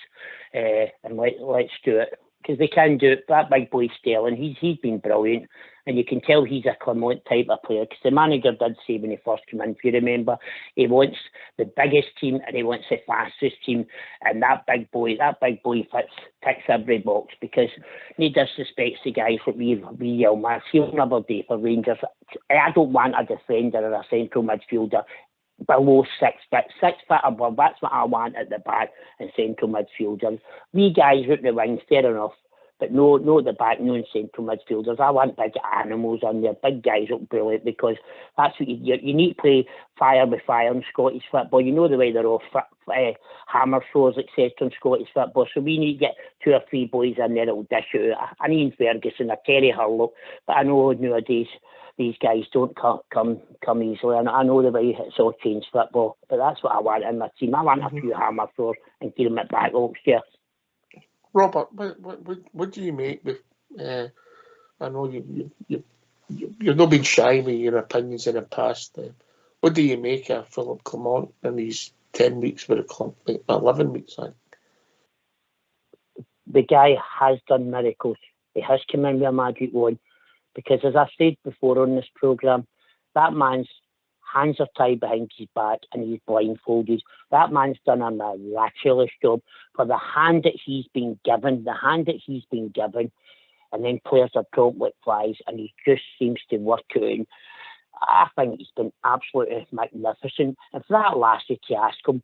and let's do it. Because they can do it. That big boy Sterling, he's been brilliant. And you can tell he's a Clement type of player, because the manager did say when he first came in, if you remember, he wants the biggest team and he wants the fastest team. And that big boy ticks every box, because no disrespect to guys like we Yilmaz, he'll never do for Rangers. I don't want a defender or a central midfielder below 6 foot, 6 foot above. That's what I want at the back and central midfielders. We guys out the wings, fair enough. But no at the back, no in central midfielders. I want big animals on there, big guys up brilliant, because that's what you need to play fire with fire in Scottish football. You know the way they're all hammer throws, etc. in Scottish football. So we need to get 2 or 3 boys in there that will dish it out. An Ian Ferguson, a Terry Hurlock. But I know nowadays these guys don't come easily. And I know the way it's all changed football. But that's what I want in my team. I want a few hammer throws and get them at back hooks there. Robert, what do you make with? I know you've not been shy with your opinions in the past. What do you make of Philip Clement in these 10 weeks with the club, 11 weeks? The guy has done miracles. He has come in with a magic wand, because as I said before on this programme, that man's hands are tied behind his back and he's blindfolded. That man's done a miraculous job for the hand that he's been given, and then players are dropped like flies, and he just seems to work out. And I think he's been absolutely magnificent. And for that lassie to ask him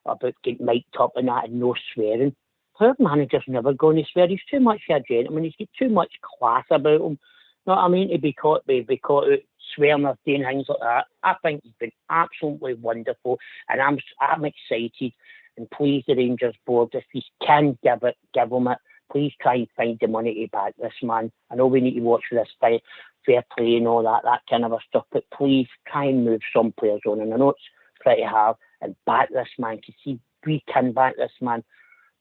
about getting mic'd up and that and no swearing, our manager's never going to swear. He's too much of a gentleman. He's got too much class about him. You know what I mean? To be caught out swearing or doing things like that. I think he's been absolutely wonderful, and I'm excited. And please, the Rangers board, if you can give him it, please try and find the money to back this man. I know we need to watch for this fight, fair play and all that kind of stuff, but please try and move some players on. And I know it's pretty hard, and back this man, because see, we can back this man.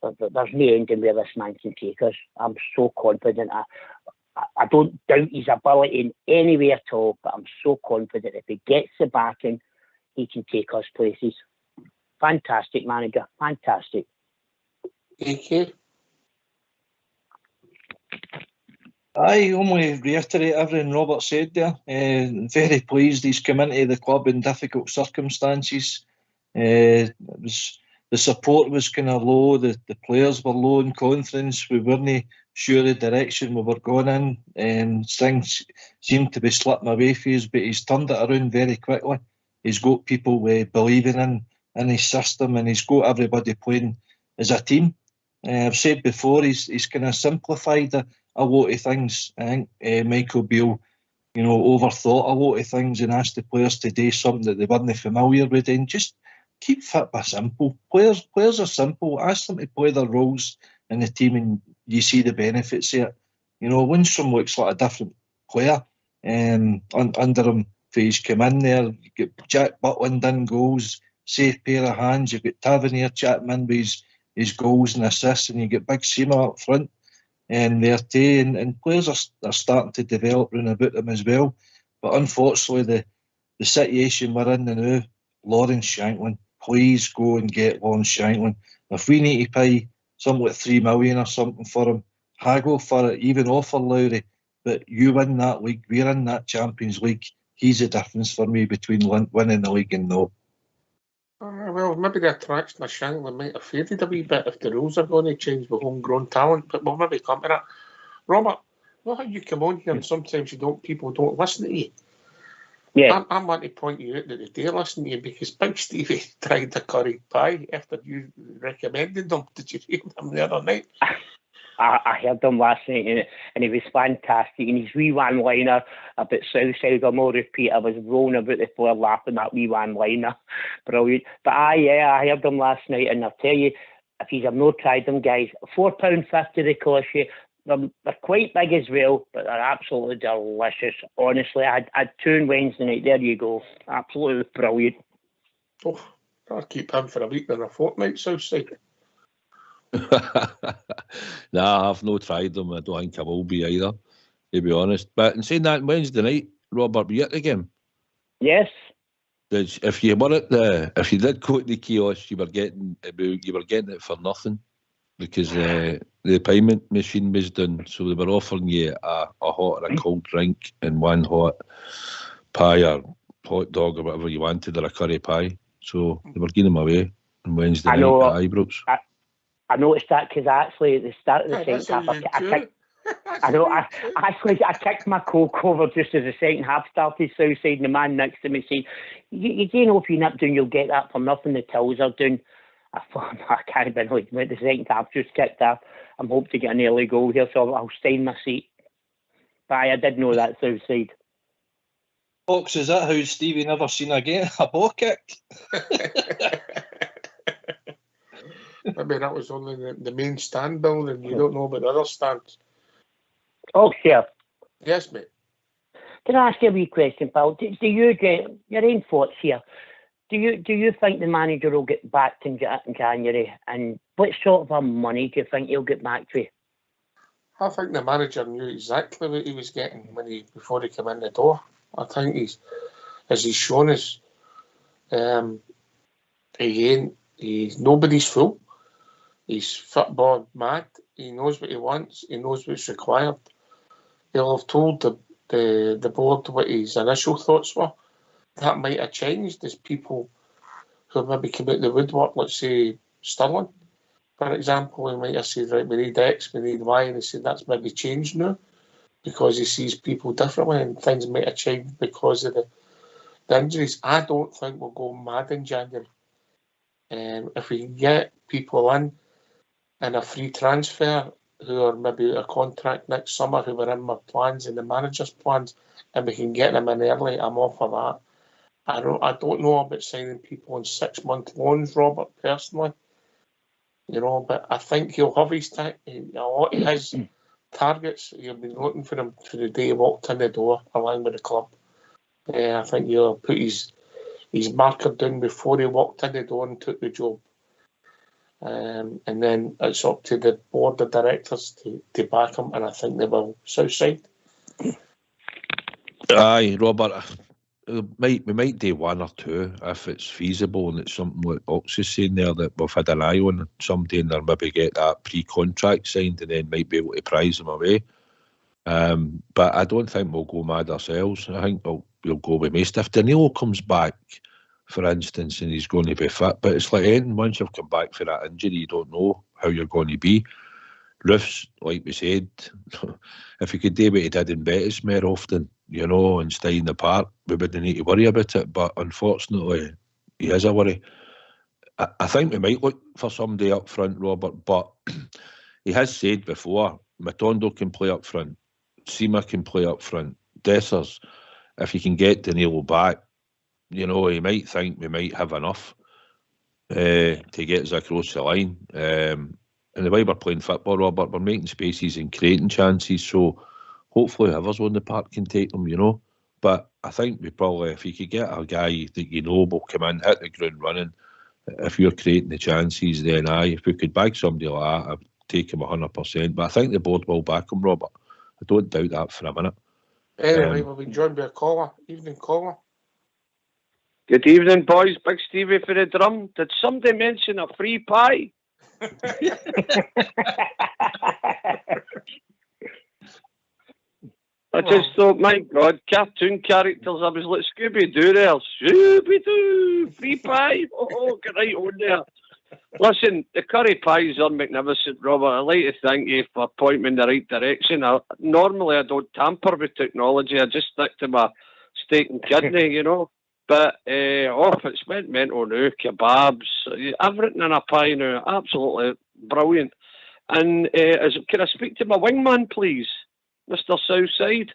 There's no ending where this man can take us. I'm so confident. I don't doubt his ability in any way at all, but I'm so confident if he gets the backing, he can take us places. Fantastic manager, fantastic. Thank you. I only reiterate everything Robert said there. Very pleased he's come into the club in difficult circumstances. The support was kind of low, the players were low in confidence, we weren't sure the direction we were going in, and things seemed to be slipping away for us, but he's turned it around very quickly. He's got people believing in his system, and he's got everybody playing as a team. I've said before, he's kind of simplified a lot of things. I think Michael Beale, overthought a lot of things and asked the players to do something that they weren't familiar with, and just keep football simple. Players are simple. Ask them to play their roles in the team, and you see the benefits of it. Lundstrom looks like a different player under him. He's come in there, you get Jack Butland in goals, safe pair of hands. You've got Tavernier chatting in with his goals and assists, and you get Big Seamer up front and there too. And players are starting to develop round about them as well. But unfortunately, the situation we're in now, Lawrence Shanklin, please go and get Lawrence Shanklin. If we need to pay something like $3 million or something for him, haggle for it, even offer Lowry. But you win that league, we're in that Champions League. He's the difference for me between winning the league and no. Well, maybe the attraction of Shanklin might have faded a wee bit if the rules are going to change with homegrown talent, but we'll maybe come to that. Robert, how you come on here and sometimes people don't listen to you. Yeah. I want to point you out that they do listen to you, because Big Stevie tried the curry pie after you recommended them. Did you hear them the other night? I heard him last night, and he was fantastic. And his wee one-liner about Southside, I'm all repeat, I was rolling about the floor laughing at wee one-liner. Brilliant. But I heard him last night, and I'll tell you, if you have not tried them, guys, £4.50 they cost you. They're quite big as well, but they're absolutely delicious. Honestly, I had two on Wednesday night. There you go. Absolutely brilliant. Oh, I'll keep him for a week and a fortnight, Southside. Nah, I've not tried them. I don't think I will be either, to be honest. But in saying that, Wednesday night, Robert, were you at the game? Yes. If you did go to the kiosk, you were getting it for nothing, because the payment machine was done. So they were offering you a hot or a cold drink and one hot pie or hot dog or whatever you wanted, or a curry pie. So they were giving them away on Wednesday night at Ibrox. I noticed that because actually at the start of the second half, I kicked my Coke over just as the second half started, Southside, and the man next to me said, you do know if you're not doing, you'll get that for nothing, the tills are doing. I thought, I can't believe it. The second half just kicked off. I'm hoping to get an early goal here, so I'll stay in my seat. But I did know that, Southside. Fox, is that how Stevie never seen a ball kick? Maybe that was only the main stand building. You don't know about the other stands. Oh, sure. Yes, mate. Can I ask you a wee question, pal? Do you get your own thoughts here? Do you think the manager will get back in January? And what sort of money do you think he'll get back to? I think the manager knew exactly what he was getting before he came in the door. I think as he's shown us, he's nobody's fool. He's football mad. He knows what he wants. He knows what's required. He'll have told the board what his initial thoughts were, that might have changed. There's people who maybe come out the woodwork, let's say Stirling, for example, who might have said, right, we need X, we need Y, and he said that's maybe changed now because he sees people differently and things might have changed because of the injuries. I don't think we'll go mad in January. If we can get people in a free transfer who are maybe out of contract next summer, who were in my plans and the manager's plans, and we can get them in early, I'm all for that. I don't know about signing people on 6-month loans, Robert, personally. But I think he'll have a lot of his targets. He'll be looking for them for the day he walked in the door, along with the club. I think he'll put his marker down before he walked in the door and took the job. And then it's up to the board of directors to back him, and I think they will. Southside. Aye, Robert. We might do one or two if it's feasible, and it's something like Box is saying there that we've had an eye on somebody and they'll maybe get that pre-contract signed and then might be able to prize them away. But I don't think we'll go mad ourselves. I think we'll go with most. If Danilo comes back, for instance, and he's going to be fit, but it's like anything, once you've come back for that injury, you don't know how you're going to be. Roofs, like we said, if he could do what he did in Betis more often, and stay in the park, we wouldn't need to worry about it. But unfortunately, he is a worry. I think we might look for somebody up front, Robert, but he has said before, Matondo can play up front, Sima can play up front, Dessers, if you can get Danilo back, he might think we might have enough to get us across the line. And the way we're playing football, Robert, we're making spaces and creating chances, so hopefully whoever's on the park can take them, But I think we probably, if you could get a guy that will come in, hit the ground running, if you're creating the chances, then if we could bag somebody like that, I'd take him 100%. But I think the board will back him, Robert. I don't doubt that for a minute. Anyway, we'll be joined by a caller. Evening, caller. Good evening, boys. Big Stevie for the drum. Did somebody mention a free pie? I just thought, my God, cartoon characters. I was like Scooby-Doo there. Scooby-Doo, free pie. Oh, get right on there. Listen, the curry pies are magnificent, Robert. I'd like to thank you for pointing me in the right direction. Normally, I don't tamper with technology. I just stick to my steak and kidney, But, it's went mental now. Kebabs, everything in a pie now. Absolutely brilliant. And can I speak to my wingman, please? Mr. Southside.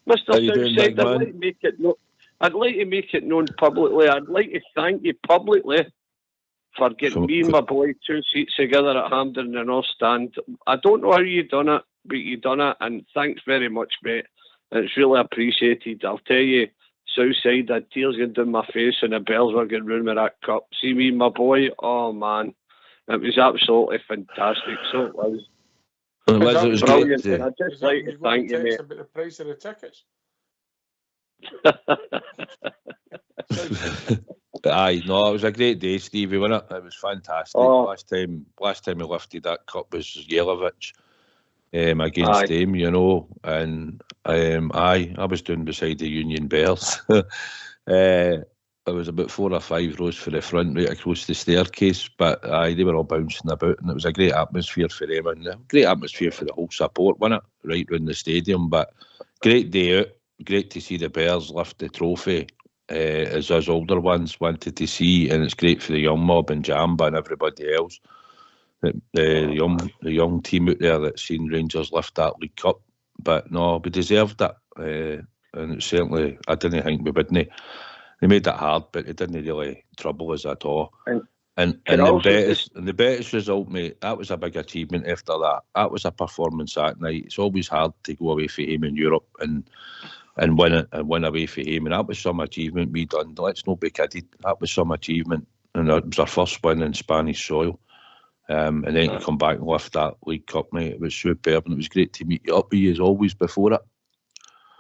Mr. Southside, I'd like to make it known publicly. I'd like to thank you publicly for getting me and my boy 2 seats together at Hampden in the North Stand. I don't know how you done it, but you done it, and thanks very much, mate. It's really appreciated. I'll tell you, Southside, I had tears going down my face when the bells were getting round with that cup. See me and my boy, oh man, it was absolutely fantastic. So it was. It was brilliant. Great. I'd just like to thank you, mate. About the price of the tickets. Aye, no, it was a great day, Stevie, wasn't it? It was fantastic. Last time we lifted that cup was Jelavic against him, and I was down beside the Union Bears. It was about 4 or 5 rows for the front, right across the staircase, but they were all bouncing about, and it was a great atmosphere for them, and a great atmosphere for the whole support, wasn't it? Right round the stadium, but great day out. Great to see the Bears lift the trophy, as us older ones wanted to see, and it's great for the young mob and Jamba and everybody else. The young team out there that's seen Rangers lift that League Cup, but no, we deserved it, and it certainly, I didn't think we wouldn't. They made it hard, but it didn't really trouble us at all. And the Betis result, mate, that was a big achievement after that. That was a performance that night. It's always hard to go away from him in Europe and win away from him. And that was some achievement we done. Let's not be kidded. That was some achievement. And it was our first win in Spanish soil. And then to come back and lift that League Cup, mate, it was superb. And it was great to meet you up with you as always before it.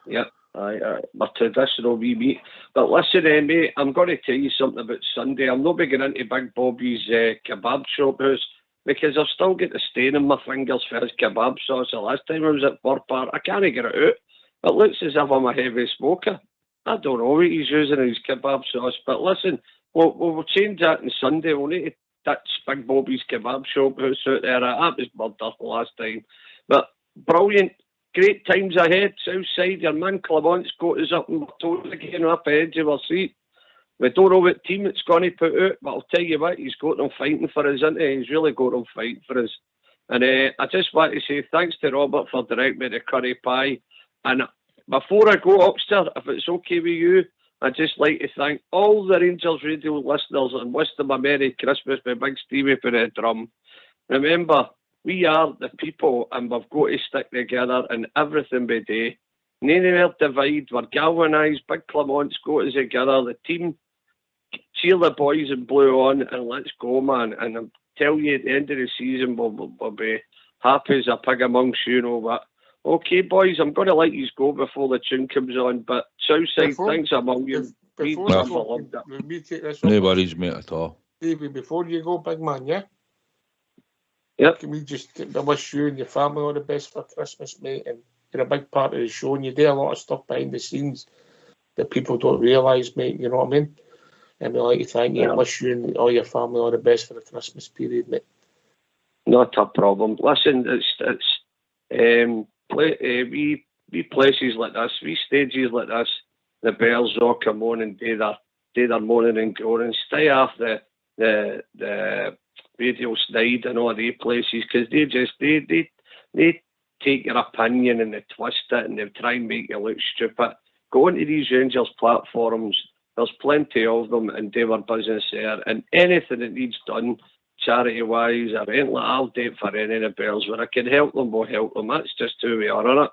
Yeah. My traditional wee meet. But listen, mate, I'm going to tell you something about Sunday. I'm not going into Big Bobby's kebab shop house because I've still got the stain on my fingers for his kebab sauce. The last time I was at Fur Park, I can't get it out. It looks as if I'm a heavy smoker. I don't know what he's using in his kebab sauce, but listen, we'll change that on Sunday. We'll need to ditch Big Bobby's kebab shop house out there. That was murder the last time. But brilliant, great times ahead. Southside, your man Clamont's got us up and we're totally getting up edge of our seat. We don't know what team it's going to put out, but I'll tell you what, he's got them fighting for us, isn't he? He's really got them fighting for us. And I just want to say thanks to Robert for directing me the curry pie. And before I go upstairs, if it's okay with you, I'd just like to thank all the Rangers Radio listeners and wish them a Merry Christmas with Big Stevie for the drum. Remember, we are the people and we've got to stick together in everything we do. No more divide, we're galvanised, Big Clamont's got us together, the team, cheer the boys in blue on and let's go, man. And I'll tell you, at the end of the season, we'll be happy as a pig amongst you know what. Okay, boys, I'm going to let you go before the tune comes on, but Southside, thanks a million. No worries, mate, at all. Davey, before you go, big man, yeah? Yep. Can we just wish you and your family all the best for Christmas, mate? And you're a big part of the show, and you do a lot of stuff behind the scenes that people don't realise, mate, you know what I mean? And we'd like to thank you and wish you and all your family all the best for the Christmas period, mate. Not a problem. Listen, we places like this, we stages like this, the Bears all come on and do their morning and glory and stay off the Radio Snide and all the places because they take your opinion and they twist it and they try and make you look stupid. Go onto these Rangers platforms, there's plenty of them, and do our business there. And anything that needs done, charity-wise, or anything like that, I'll do it for any of the Bears. When I can help them, we'll help them. That's just who we are, on it.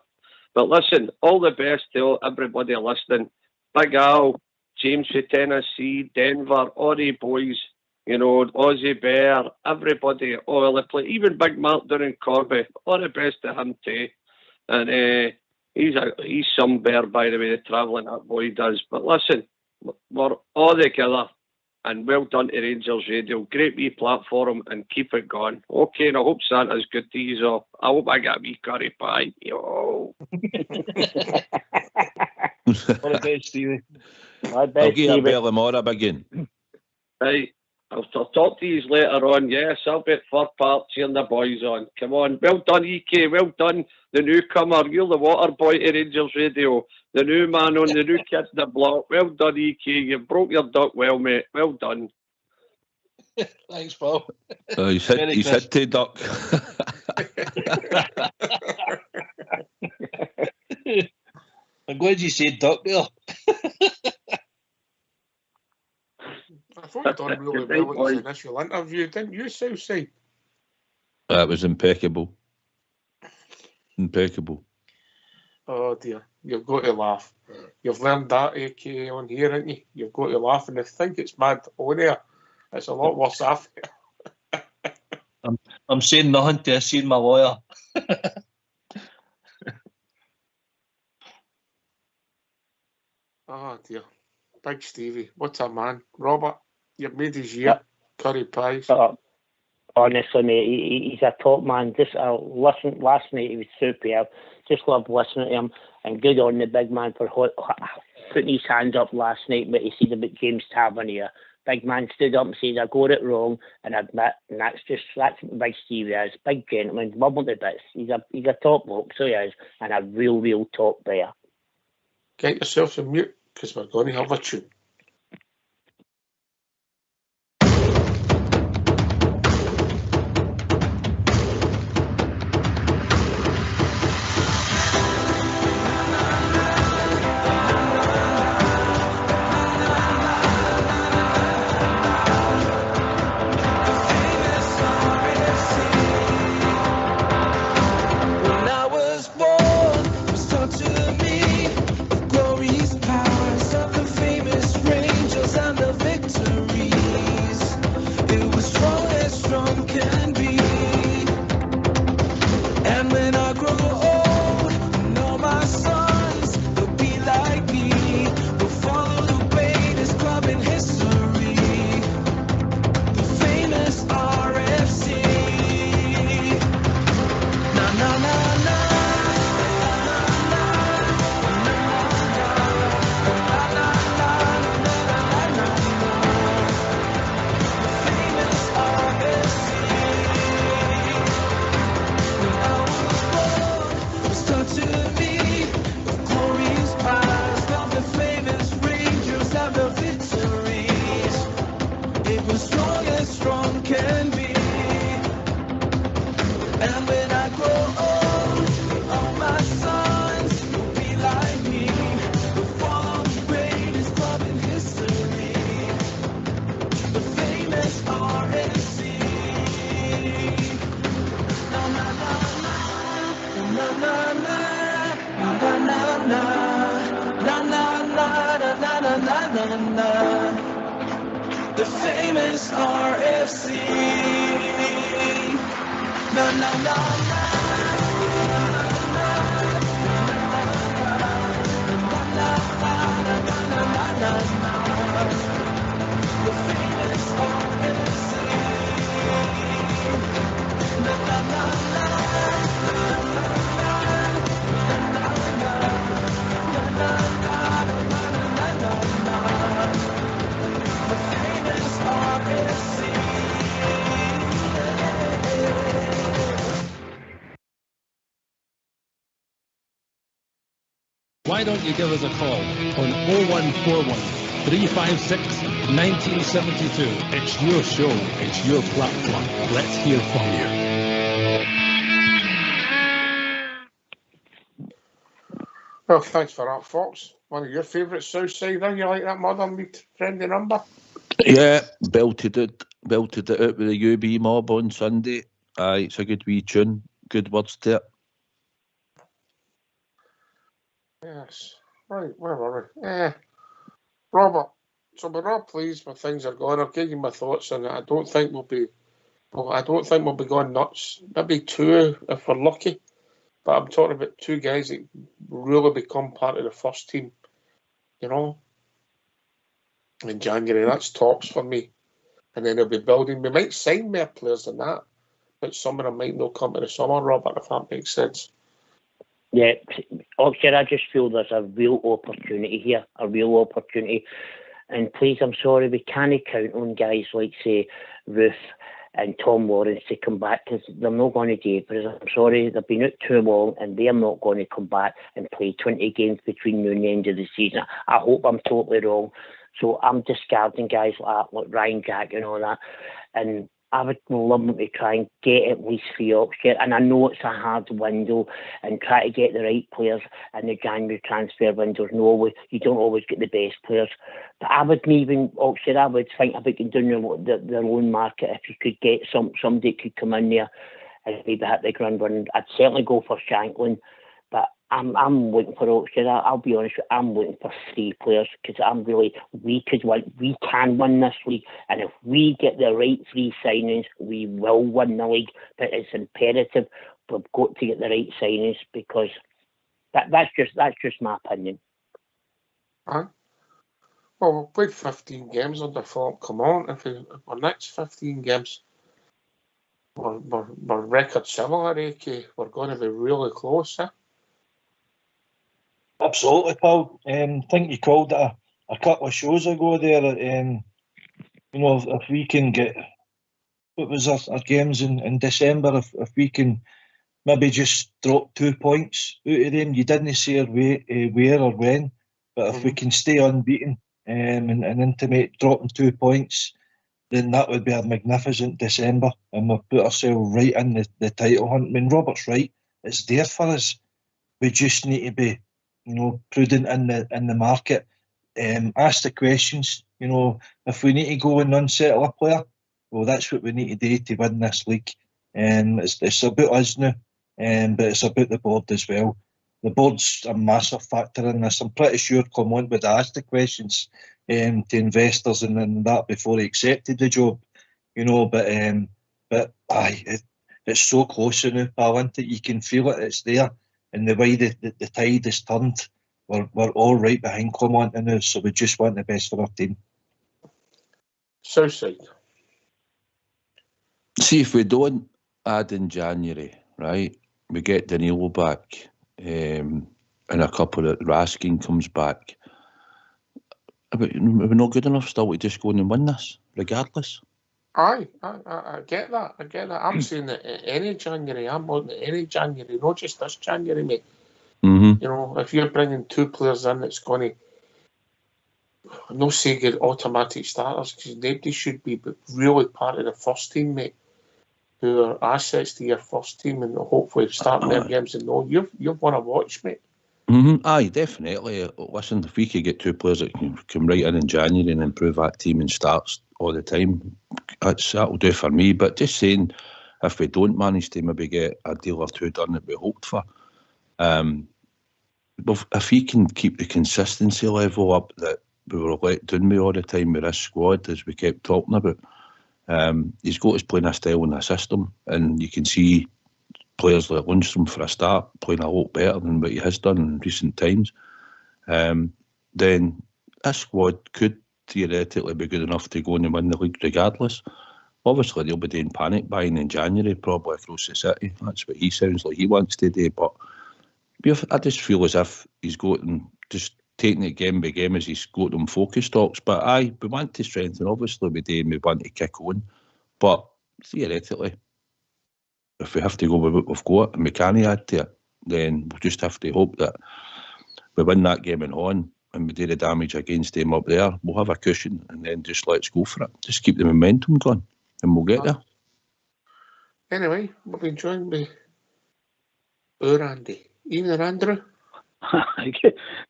But listen, all the best to everybody listening. Big Al, James from Tennessee, Denver, all the boys, you know, Aussie Bear, everybody, all the play, even Big Mark down in Corby, all the best to him too. And he's some bear, by the way, the travelling that boy does. But listen, we're all together, and well done to Rangers Radio. Great wee platform, and keep it going. Okay, and I hope Santa's good to you all. I hope I get a wee curry pie. Yo. All the best, Stevie. I'll give a bell tomorrow again. Right. I'll talk to you later on. Yes, I'll be at Fir Park cheering the boys on. Come on. Well done, EK. Well done, the newcomer. You're the water boy to Rangers Radio. The new man on the new kid in the block. Well done, EK. You broke your duck well, mate. Well done. Thanks, Paul. He's hit to duck. I'm glad you said duck there. I thought you done really well in the initial interview, didn't you, Southside? That was impeccable. Impeccable. Oh dear, you've got to laugh. You've learned that, AK, on here, haven't you? You've got to laugh, and I think it's mad on there. It's a lot worse after. I'm saying nothing till I see my lawyer. Oh dear. Big Stevie, what a man. Robert, you've made his year. Curry pies. Honestly, mate, he's a top man. Just listen. Last night he was superb. Just loved listening to him, and good on the big man for putting his hands up last night. But he said about James Tavernier. Big man stood up and said, "I got it wrong," and admit. And that's what Big Stevie is. Big gentleman, bubbling to bits. He's a top bloke, so he is, and a real top player. Get yourself a mute, because we're going to have a tune. Glory's powers of the famous The famous RFC. Na na na na. The famous RFC. Na na na na. The famous RFC. Why don't you give us a call on 0141 356 1972. It's your show, it's your platform. Let's hear from you. Well, thanks for that, Fox. One of your favourite Southsider. You like that modern meat friendly number? Yeah, belted it out with the UB mob on Sunday. Aye, it's a good wee tune. Good words to it. Yes. Right, where were we? Robert, so we're all pleased with things are going. I'll give you my thoughts on it. I don't think we'll be going nuts. Maybe two if we're lucky. But I'm talking about two guys that really become part of the first team, you know, in January. That's tops for me. And then they'll be building. We might sign more players than that, but some of them might not come to the summer, Robert, if that makes sense. Yeah, Oxford, I just feel there's a real opportunity here, a real opportunity. And please, I'm sorry, we can't count on guys like, say, Ruth and Tom Lawrence to come back, because they're not going to do it. But I'm sorry, they've been out too long and they're not going to come back and play 20 games between now and the end of the season. I hope I'm totally wrong. So I'm discarding guys like that, like Ryan Jack and all that. And I would love them to try and get at least 3 Oxford. And I know it's a hard window and try to get the right players in the January transfer windows. No, you don't always get the best players. But I would even, Oxford, I would think about doing their own market. If you could get somebody could come in there and maybe hit the ground running. I'd certainly go for Shanklin. But I'm looking for Oxford. I'll be honest with you, I'm looking for 3 players, because we can win this league, and if we get the right 3 signings, we will win the league. But it's imperative we've got to get the right signings, because that's just my opinion. Well, we've played 15 games under Philip. Come on, if our next 15 games we're record similar, AK, we're going to be really close, eh? Absolutely, Paul. I think you called it a couple of shows ago there. You know, if we can get, what was our games in December, if we can maybe just drop 2 points out of them, you didn't say where or when, but if we can stay unbeaten and intimate dropping 2 points, then that would be a magnificent December, and we'll put ourselves right in the title hunt. I mean, Robert's right, it's there for us. We just need to be, you know, prudent in the market. Ask the questions. You know, if we need to go and unsettle a player, well, that's what we need to do to win this league. It's about us now, but it's about the board as well. The board's a massive factor in this. I'm pretty sure Clement would ask the questions to investors and that before he accepted the job. You know, but it's so close now, pal, isn't it? You can feel it. It's there. And the way the tide is turned, we're all right behind Clement now, so we just want the best for our team. Southside. See, if we don't add in January, right, we get Danilo back, and a couple of Raskin comes back. But we're not good enough still to just go in and win this, regardless. Aye, I get that. I'm saying that any January, I'm wanting any January, not just this January, mate. Mm-hmm. You know, if you're bringing 2 players in, it's going to, no say good automatic starters, because nobody should be really part of the first team, mate, who are assets to your first team and hopefully start their games. And no, you've won a watch, mate. Mm-hmm. Aye, definitely. Listen, if we could get 2 players that can come right in January and improve that team and starts all the time, that'll do for me. But just saying, if we don't manage to maybe get a deal or 2 done that we hoped for, If he can keep the consistency level up that we were let down with all the time with this squad, as we kept talking about, he's got us playing a style and a system, and you can see players like Lundstrom, for a start, playing a lot better than what he has done in recent times. Then this squad could theoretically be good enough to go and win the league regardless. Obviously, they'll be doing panic buying in January, probably across the city. That's what he sounds like he wants to do. But I just feel as if he's got them just taking it game by game as he's got them focus talks. But we want to strengthen. Obviously, we do, and we want to kick on. But theoretically, if we have to go with what we've got and we can't add to it, then we'll just have to hope that we win that game in on and we do the damage against them up there. We'll have a cushion, and then just let's go for it. Just keep the momentum going, and we'll get there. Anyway, we've been joined by Andy. Evening, Andrew.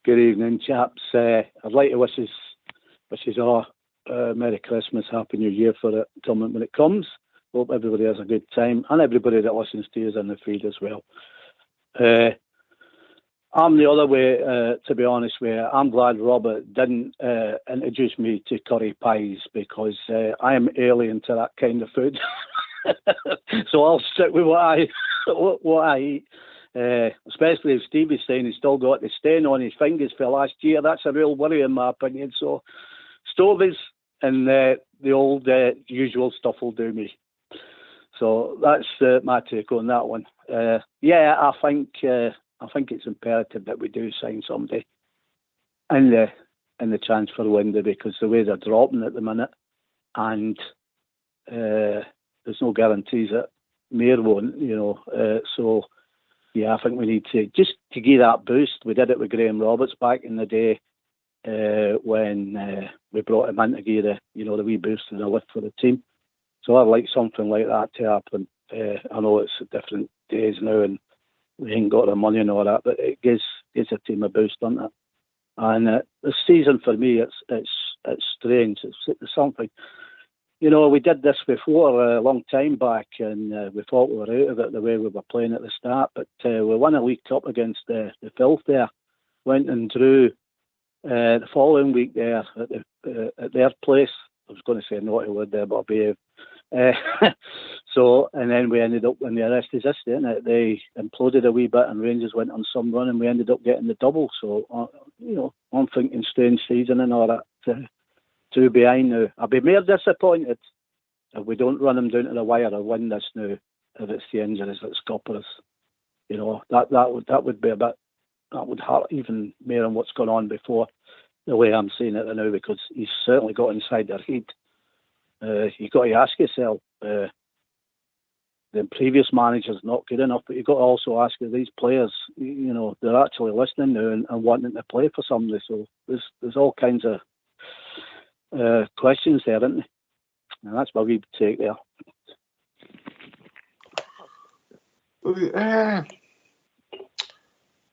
Good evening, chaps. I'd like to wish us all Merry Christmas, Happy New Year for it coming when it comes. Hope everybody has a good time, and everybody that listens to us in the feed as well. I'm the other way, to be honest with you. I'm glad Robert didn't introduce me to curry pies, because I am alien to that kind of food. So I'll stick with what I eat. Especially if Stevie's saying he's still got the stain on his fingers for last year. That's a real worry in my opinion. So stovies and the old usual stuff will do me. So that's my take on that one. Yeah, I think it's imperative that we do sign somebody in the transfer window, because the way they're dropping at the minute, and there's no guarantees that Mayor won't, so yeah, I think we need to just to give that boost. We did it with Graham Roberts back in the day when we brought him in to give the wee boost and the lift for the team. So I'd like something like that to happen. I know it's different days now and we ain't got the money and all that, but it gives a team a boost, doesn't it? And the season for me, it's strange. It's something. We did this before a long time back, and we thought we were out of it the way we were playing at the start. But we won a League Cup against the Filth there. Went and drew the following week there at their place. I was going to say a naughty word there, but I'll behave. So, and then we ended up, when the rest is history, isn't it? They imploded a wee bit, and Rangers went on some run, and we ended up getting the double. So, I'm thinking strange season and all that. Two behind now. I'll be more disappointed if we don't run them down to the wire or win this now, if it's the injuries that scupper us. That would be a bit, that would hurt even more than what's gone on before, the way I'm seeing it now, because he's certainly got inside their head. You've got to ask yourself, the previous manager's not good enough, but you've got to also ask if these players, they're actually listening now and wanting to play for somebody. So there's all kinds of questions there, isn't there? And that's my wee take there.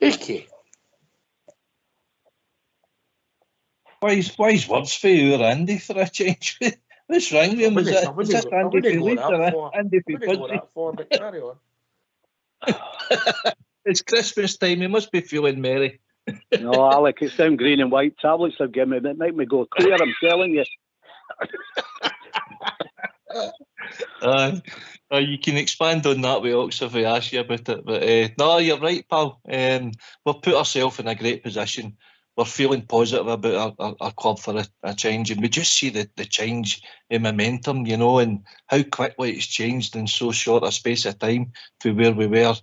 Icky. Wise words for you, Andy, for a change. What's wrong with him? Was this Andy Phillips or Andy Phillips? Carry on. It's Christmas time. He must be feeling merry. No, Alec, it's them green and white tablets they've given me that make me go clear, I'm telling you. You can expand on that with Ox if I ask you about it. But no, you're right, pal. We've put ourselves in a great position. We're feeling positive about our club for a change, and we just see the change in momentum, and how quickly it's changed in so short a space of time to where we were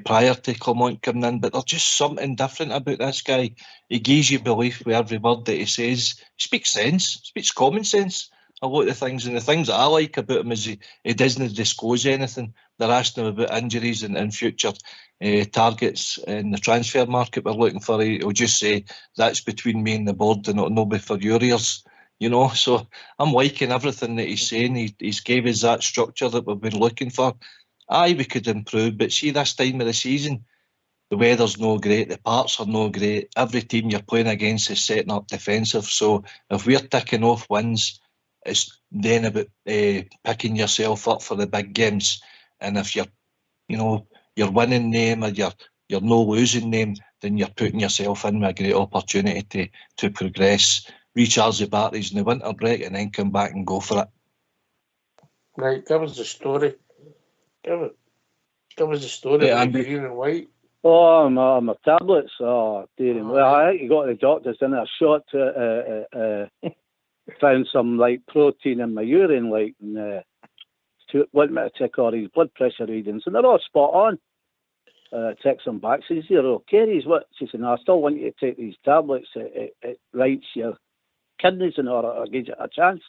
prior to Clement coming in. But there's just something different about this guy. He gives you belief with every word that he says. He speaks sense, speaks common sense. A lot of the things, and the things that I like about him is he doesn't disclose anything. They're asking him about injuries and future targets in the transfer market we're looking for. He'll just say, that's between me and the board and it'll not be for your ears. So I'm liking everything that he's saying. He's gave us that structure that we've been looking for. Aye, we could improve, but see, this time of the season, the weather's no great, the parts are no great. Every team you're playing against is setting up defensive. So if we're ticking off wins, it's then about picking yourself up for the big games. And if you're winning them, or you're you're no losing them, then you're putting yourself in with a great opportunity to progress, recharge the batteries in the winter break, and then come back and go for it. Right, give us the story. Give us the story Yeah, about Andy. green and white. Oh, my tablets. Oh, dear. Well, I think you got the doctors in a shot to found some like protein in my urine, like, and wanted me to take all these blood pressure readings, and they're all spot on. Text them back. Says, you're okay. She said, no, I still want you to take these tablets. It rights your kidneys in order to give you a chance.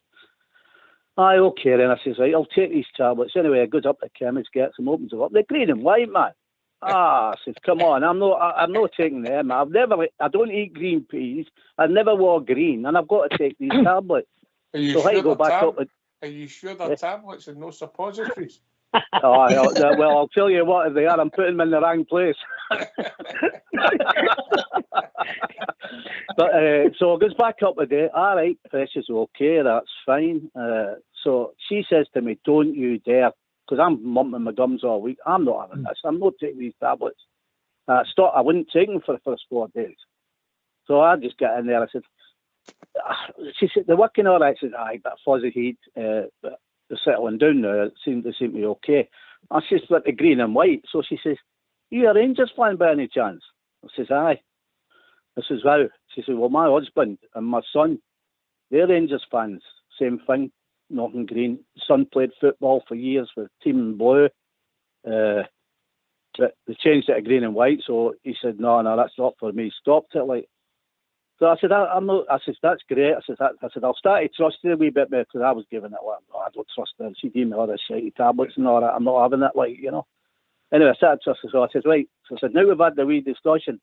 Aye, okay. Then I says, right, I'll take these tablets. Anyway, I goes up to the chemist, gets them, opens them up. They're green and white, man. I said, come on, I'm not taking them. I don't eat green peas. I never wore green, and I've got to take these tablets. Are you So sure I go back up. Are you sure they're tablets and no suppositories? Well, I'll tell you what, if they are, I'm putting them in the wrong place. But so it goes back up a day. All right, Precious, okay, that's fine. So she says to me, don't you dare, because I'm mumping my gums all week. I'm not having this. I'm not taking these tablets. I wouldn't take them for the first 4 days. So I just got in there. I said, she said, they're working all right. I said, aye, but fuzzy heat, but they're settling down now. They seem to be okay. I says, but the green and white. So she says, you a Rangers fan by any chance? I says, aye. I says, wow. She said, well, my husband and my son, they're Rangers fans. Same thing, nothing green. Son played football for years with Team Blue. But they changed it to green and white. So he said, no, that's not for me. Stopped it, like. So I said, I'm not. I said, that's great. I said, I'll start to trust you a wee bit more, because I was giving it like, I don't trust her. She gave me all the shitty tablets and all that. I'm not having it, like, you know. Anyway, I started trusting. So I said, right. So I said, now we've had the wee discussion.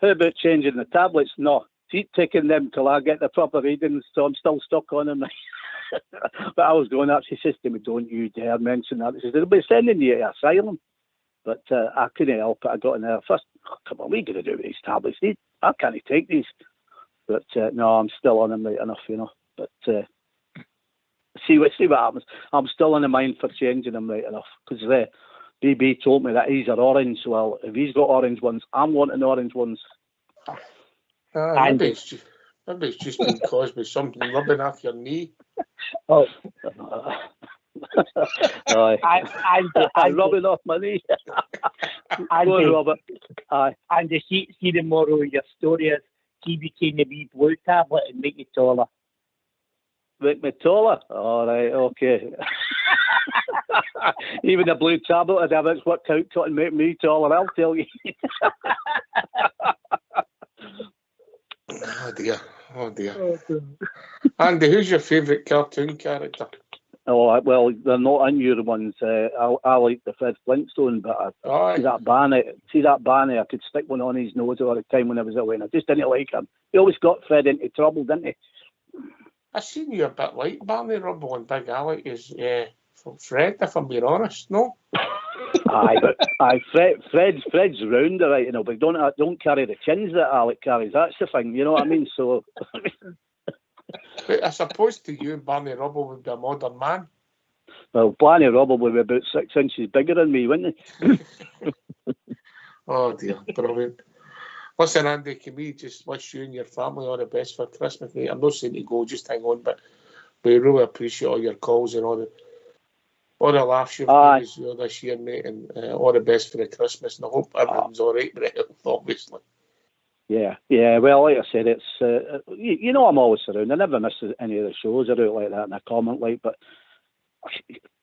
How about changing the tablets? No, keep taking them till I get the proper readings. So I'm still stuck on them. But I was going up. She says to me, don't you dare mention that. She says, they'll be sending you to asylum. But I couldn't help it. I got in there first. Oh, come on, what are you going to do with these tablets? I can't take these. But no, I'm still on them right enough, you know. But see what happens. I'm still in the mind for changing them right enough. Because BB told me that he's are orange. Well, if he's got orange ones, I'm wanting orange ones. Maybe it's just been caused by something rubbing off your knee. Oh. Rubbing off my knee. Andy, Robert. Aye. Andy, see tomorrow your story is he became the wee blue tablet and make you taller. Make me taller? All right, okay. Even the blue tablet would have its worked out to make me taller, I'll tell you. Oh dear. Andy, who's your favourite cartoon character? Oh, well, they're not in your ones. I like the Fred Flintstone, but see that Barney, I could stick one on his nose all the time when I was away, and I just didn't like him. He always got Fred into trouble, didn't he? I seen you a bit like Barney Rubble and Big Alec is from Fred, if I'm being honest, no? Fred's round, right, you know, but don't carry the chins that Alec carries. That's the thing, you know what I mean? So. But I suppose to you, Barney Rubble would be a modern man. Well, Barney Rubble would be about 6 inches bigger than me, wouldn't he? Oh dear, brilliant. Listen, Andy, can we just wish you and your family all the best for Christmas, mate? I'm not saying to go, just hang on, but we really appreciate all your calls and all the laughs you've given us this year, mate, and all the best for the Christmas. And I hope everything's all right with it, obviously. Yeah. Well, like I said, it's you know I'm always around. I never miss any of the shows or out like that, and I comment but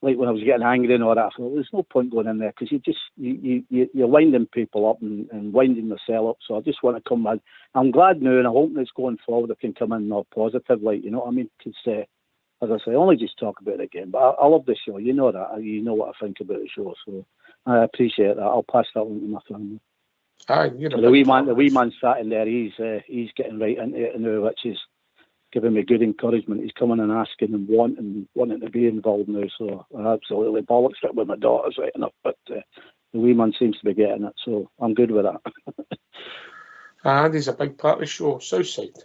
like when I was getting angry and all that, I thought there's no point going in there because you're winding people up and winding yourself up. So I just want to come in. I'm glad now, and I hope it's going forward. I can come in more positive, like, you know what I mean? Because as I say, I only just talk about it again. But I love the show. You know that. You know what I think about the show. So I appreciate that. I'll pass that on to my family. The wee man sat in there, he's getting right into it now, which is giving me good encouragement. He's coming and asking and wanting to be involved now, so I absolutely bollocks it with my daughters right enough, but the wee man seems to be getting it, so I'm good with that. Andy's a big part of the show, Southside.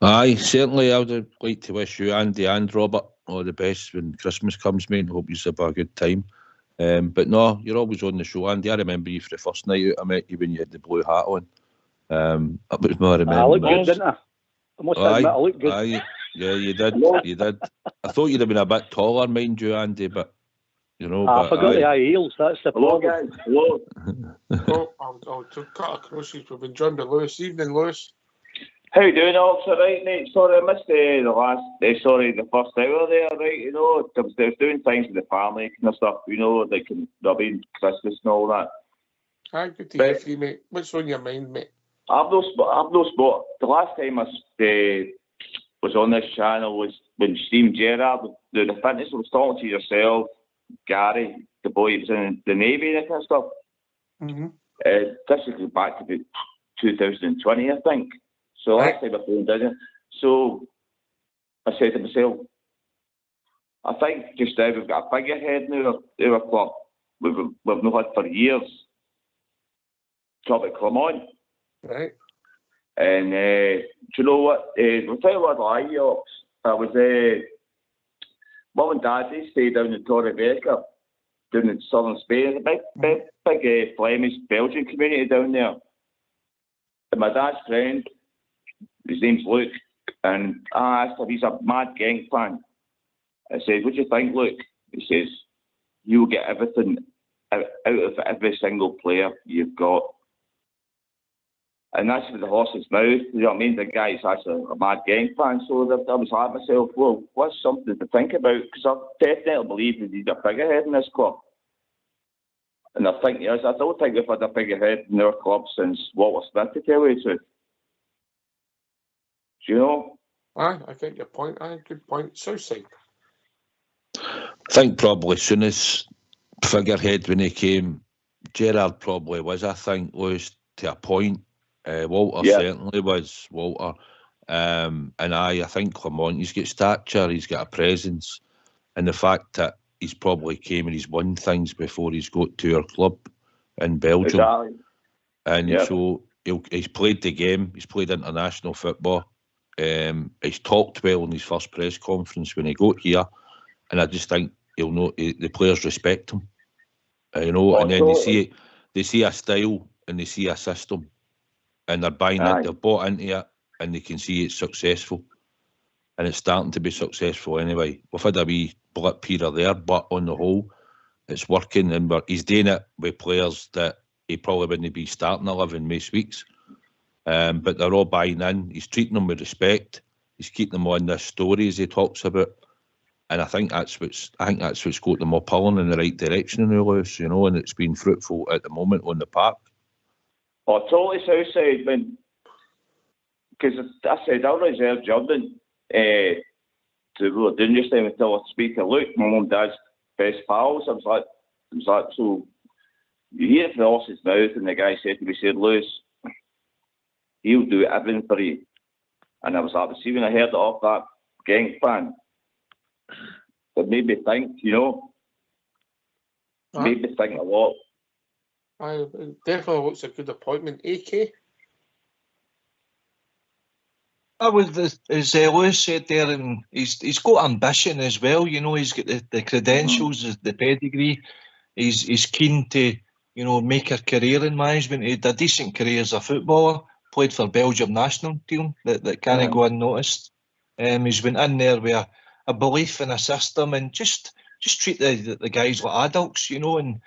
Aye, certainly I would like to wish you, Andy and Robert, all the best when Christmas comes, mate. I hope you have a good time. But no, you're always on the show, Andy. I remember you for the first night out I met you when you had the blue hat on. That was my remember. I looked good, didn't I? I must admit, I looked good. Yeah, you did. You did. I thought you'd have been a bit taller, mind you, Andy, but you know. I forgot the high heels. That's the Hello, problem. guys. Hello. I'll cut across. We've been joined by Lewis. Evening, Lewis. How you doing, officer? Right, mate. Sorry, I missed the first hour there, right? You know, I was doing things with the family kind of stuff, you know, like Robbie, Christmas and all that. Aye, good to hear from you, mate. What's on your mind, mate? I've no spot. The last time I was on this channel was when Steve Gerrard, the fitness, I was talking to yourself, Gary, the boy who was in the Navy and that kind of stuff. Mm-hmm. This is back to 2020, I think. So last time I phoned in, so I said to myself, I think just now we've got a figurehead now in our club. We've not had for years. Topic Clermont. Right. And do you know what? I'll tell you what I lie, I was Mum and Dad, they stayed down in Torrebecca, down in southern Spain. A big Flemish Belgian community down there. And my dad's friend, his name's Luke, and I asked him, he's a mad gang fan. I said, what do you think, Luke? He says, you'll get everything out of every single player you've got. And that's with the horse's mouth, you know what I mean? The guy's actually a mad gang fan, so I was like myself, well, what's something to think about? Because I definitely believe that he's a figurehead in this club. And I think he is. I don't think we've had a figurehead in our club since Walter Smith, to tell you the truth. Do you know? Aye, I get your point. Aye, good point. Southside. I think probably soon as figurehead when he came, Gerrard probably was, I think, Lewis, to a point. Walter certainly was, Walter. And I think Clermont, he's got stature, he's got a presence. And the fact that he's probably came and he's won things before he's got to our club in Belgium. Exactly. And so he's played the game, he's played international football. He's talked well in his first press conference when he got here, and I just think he'll know the players respect him, you know. And then they see a style and they see a system, and they're buying it. They've bought into it, and they can see it's successful, and it's starting to be successful anyway. We've had a wee blip here or there, but on the whole, it's working, and he's doing it with players that he probably wouldn't be starting 11 most weeks. But they're all buying in. He's treating them with respect. He's keeping them on their stories he talks about, and I think that's what's got them all pulling in the right direction now, Lewis. You know, and it's been fruitful at the moment on the park. Oh, totally Southside, man. Because I said I'll reserve Jordan to go doing this time until I speak to Luke, my mum and dad's best pals. I was like, so you hear it from the horse's mouth, and the guy said to me, said, Lewis, he'll do everything for you. And I was like, see, when I heard it off that gang fan, it made me think, you know, made me think a lot. Definitely looks a good appointment. AK? I was, as Lewis said there, and he's got ambition as well. You know, he's got the credentials, the pedigree. He's keen to, you know, make a career in management. He had a decent career as a footballer. Played for Belgium national team that can't go unnoticed. He's went in there with a belief in a system, and just treat the guys like adults, you know, and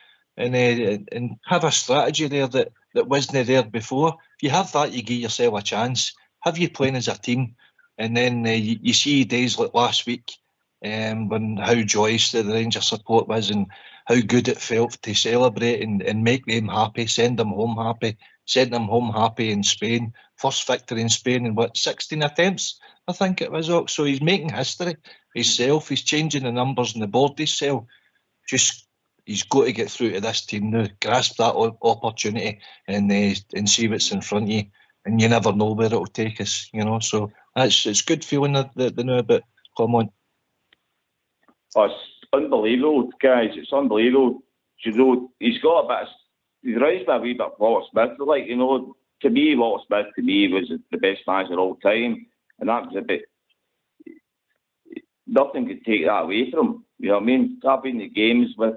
have a strategy there that wasn't there before. If you have that, you give yourself a chance. Have you playing as a team, and then you see days like last week, when how joyous the Rangers support was and how good it felt to celebrate and make them happy, send them home happy in Spain. First victory in Spain in 16 attempts, I think it was. So he's making history himself. He's changing the numbers on the board himself. Just he's got to get through to this team now, grasp that opportunity, and see what's in front of you. And you never know where it'll take us, you know. So it's good feeling that they know about Clermont. Oh, it's unbelievable, guys. It's unbelievable. You know, he's got a bit. He reminds me a wee bit of Walter Smith. Like, you know, to me, Walter Smith was the best manager of all time, and that was a bit. Nothing could take that away from him. You know what I mean? I've been in the games with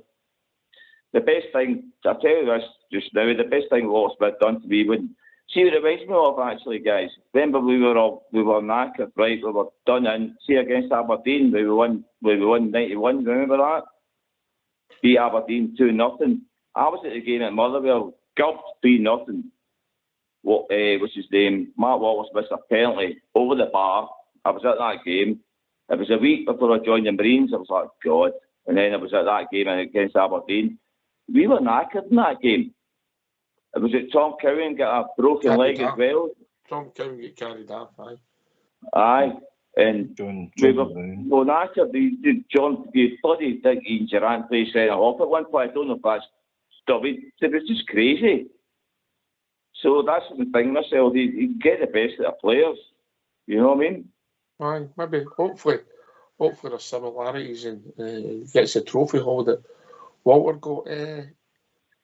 the best thing, I'll tell you this just now, the best thing Locksmith done to me when, see what it reminds me of actually, guys. Remember we were knackered, right? We were done in. See against Aberdeen, we won 91. Remember that? Beat Aberdeen 2-0. I was at the game at Motherwell, gulped 3-0. What's his name? Mark Wallace missed a penalty over the bar. I was at that game. It was a week before I joined the Marines. I was like, God. And then I was at that game against Aberdeen. We were knackered in that game. It was at Tom Cowan got a broken leg as well. Tom Cowan got carried off, aye. Aye. And John we were knackered. John, you bloody think Ian Durant plays centre off at one point. I don't know if that's stop it. It was just crazy. So that's the thing myself. You get the best of the players. You know what I mean? Aye, maybe, hopefully there's similarities and gets a trophy holder. Walter got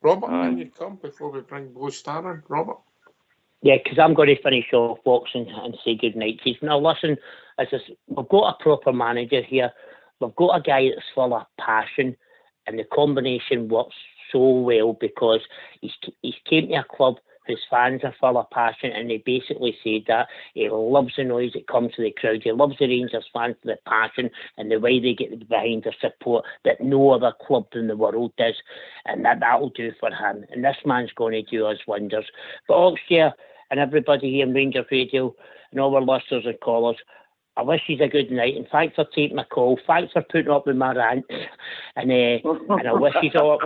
Robert, can you come before we bring Blue Star in? Robert? Yeah, because I'm going to finish off, Fox, and say good night to you. Now, listen, we've got a proper manager here. We've got a guy that's full of passion, and the combination works so well because he's came to a club whose fans are full of passion, and they basically said that he loves the noise that comes to the crowd. He loves the Rangers fans for the passion and the way they get behind their support that no other club in the world does, and that'll do for him. And this man's going to do us wonders. But Oxshare and everybody here in Rangers Radio and all our listeners and callers, I wish you a good night, and thanks for taking my call. Thanks for putting up with my rants, and I wish you all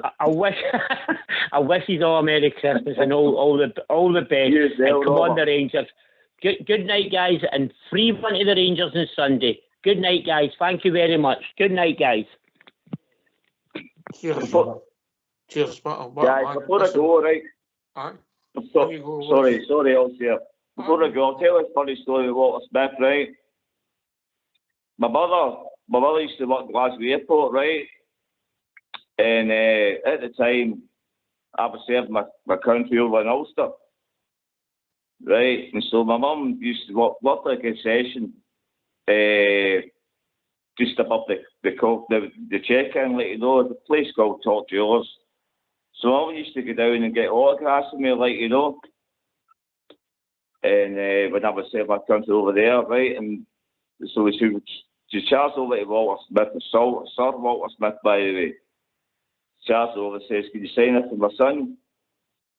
I wish you all a Merry Christmas and all the best. And come on, the Rangers. Good night, guys, and 3-1 to the Rangers on Sunday. Good night, guys. Thank you very much. Good night, guys. Cheers. Cheers, guys, before I go, right? Aye. Sorry, Oxshare. Before I go, I'll tell you a funny story of Walter Smith, right? My mother used to work at Glasgow Airport, right? And at the time, I was serving my country over in Ulster, right? And so my mum used to work at a concession just above the check-in, like, you know, the place called Top Jewelers. So I used to go down and get autographs with me, like, you know. And when I was serving my country over there, right? And so she charged over to Walter Smith, Sir Walter Smith, by the way. Charged over, says, can you sign it for my son?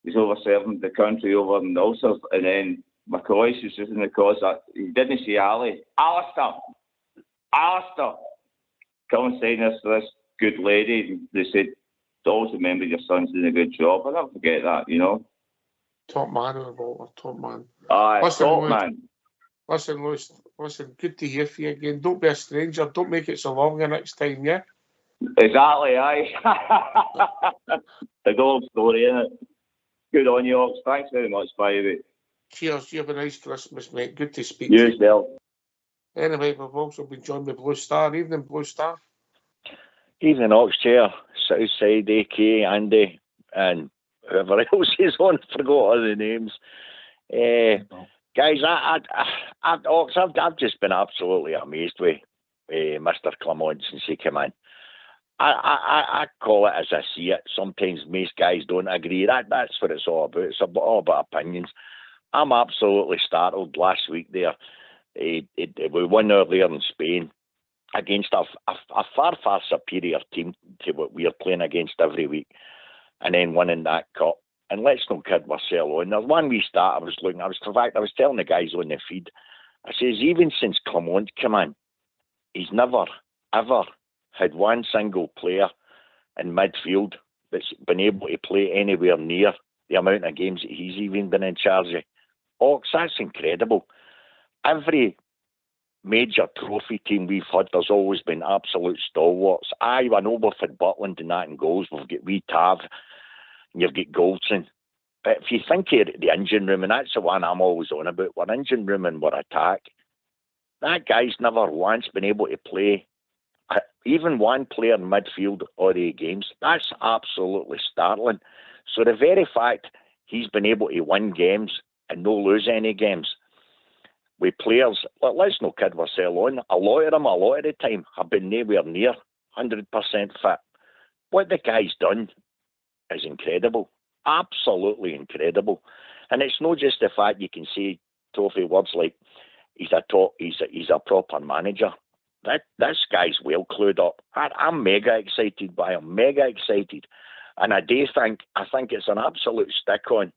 He's over serving the country over in Ulster. And then my colleague was just in the cause that he didn't say Ali. Alistair, come and sign this for this good lady. And they said, always remember your son's doing a good job. I'll never forget that, you know. Top man, Walter, top man. Aye, top man. Listen, Lewis, good to hear from you again. Don't be a stranger. Don't make it so long the next time, yeah? Exactly, aye. The old story, innit? Good on you, Ox. Thanks very much, by the way. Cheers. You have a nice Christmas, mate. Good to speak to you. You as well. Anyway, we've also been joined by Blue Star. Evening, Blue Star. Evening, Oxshare, Southside, AK, Andy, and whoever else is on. Forgot all the names. Guys, I've just been absolutely amazed with Mr. Clement since he came in. I call it as I see it. Sometimes most guys don't agree. That's what it's all about. It's all about opinions. I'm absolutely startled last week there. We won earlier in Spain against a far, far superior team to what we're playing against every week, and then winning that cup. And let's not kid ourselves on. There's one wee start I was telling the guys on the feed, I says, even since Clement came in, he's never, ever had one single player in midfield that's been able to play anywhere near the amount of games that he's even been in charge of. Ox, that's incredible. Every major trophy team we've had, there's always been absolute stalwarts. I know we've had Butland and that in goals. We've got wee Tav, and you've got Goldson. But if you think of the engine room, and that's the one I'm always on about, we're engine room and we're attack. That guy's never once been able to play even one player in midfield all 8 games. That's absolutely startling. So the very fact he's been able to win games and no lose any games with players, let's not kid ourselves on, a lot of them, a lot of the time, have been nowhere near 100% fit. What the guy's done is incredible. Absolutely incredible. And it's not just the fact you can say toffee words like he's a proper manager. This guy's well clued up. I'm mega excited by him, mega excited. And I think it's an absolute stick on.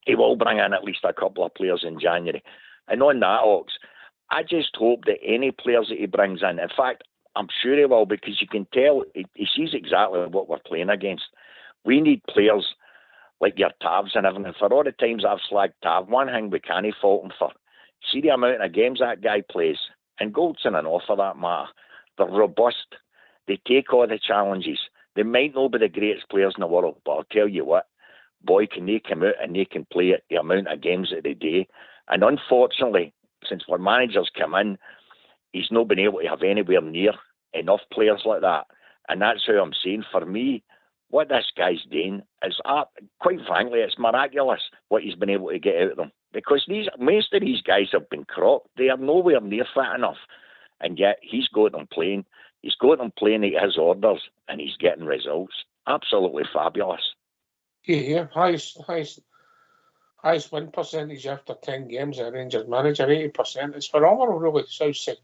He will bring in at least a couple of players in January. And on that, Ox, I just hope that any players that he brings in fact, I'm sure he will, because you can tell he sees exactly what we're playing against. We need players like your Tavs and everything. For all the times I've slagged Tav, one thing we can't fault him for, see the amount of games that guy plays, and Goldson and all for that matter. They're robust. They take all the challenges. They might not be the greatest players in the world, but I'll tell you what, boy, can they come out and they can play at the amount of games that they do. And unfortunately, since our managers come in, he's not been able to have anywhere near enough players like that. And that's how I'm saying, for me, what this guy's doing is, quite frankly, it's miraculous what he's been able to get out of them. Because most of these guys have been cropped. They are nowhere near fit enough. And yet he's got them playing. He's got them playing at his orders, and he's getting results. Absolutely fabulous. Yeah, highest win percentage after 10 games as a Rangers manager, 80%. It's phenomenal, really, Southside.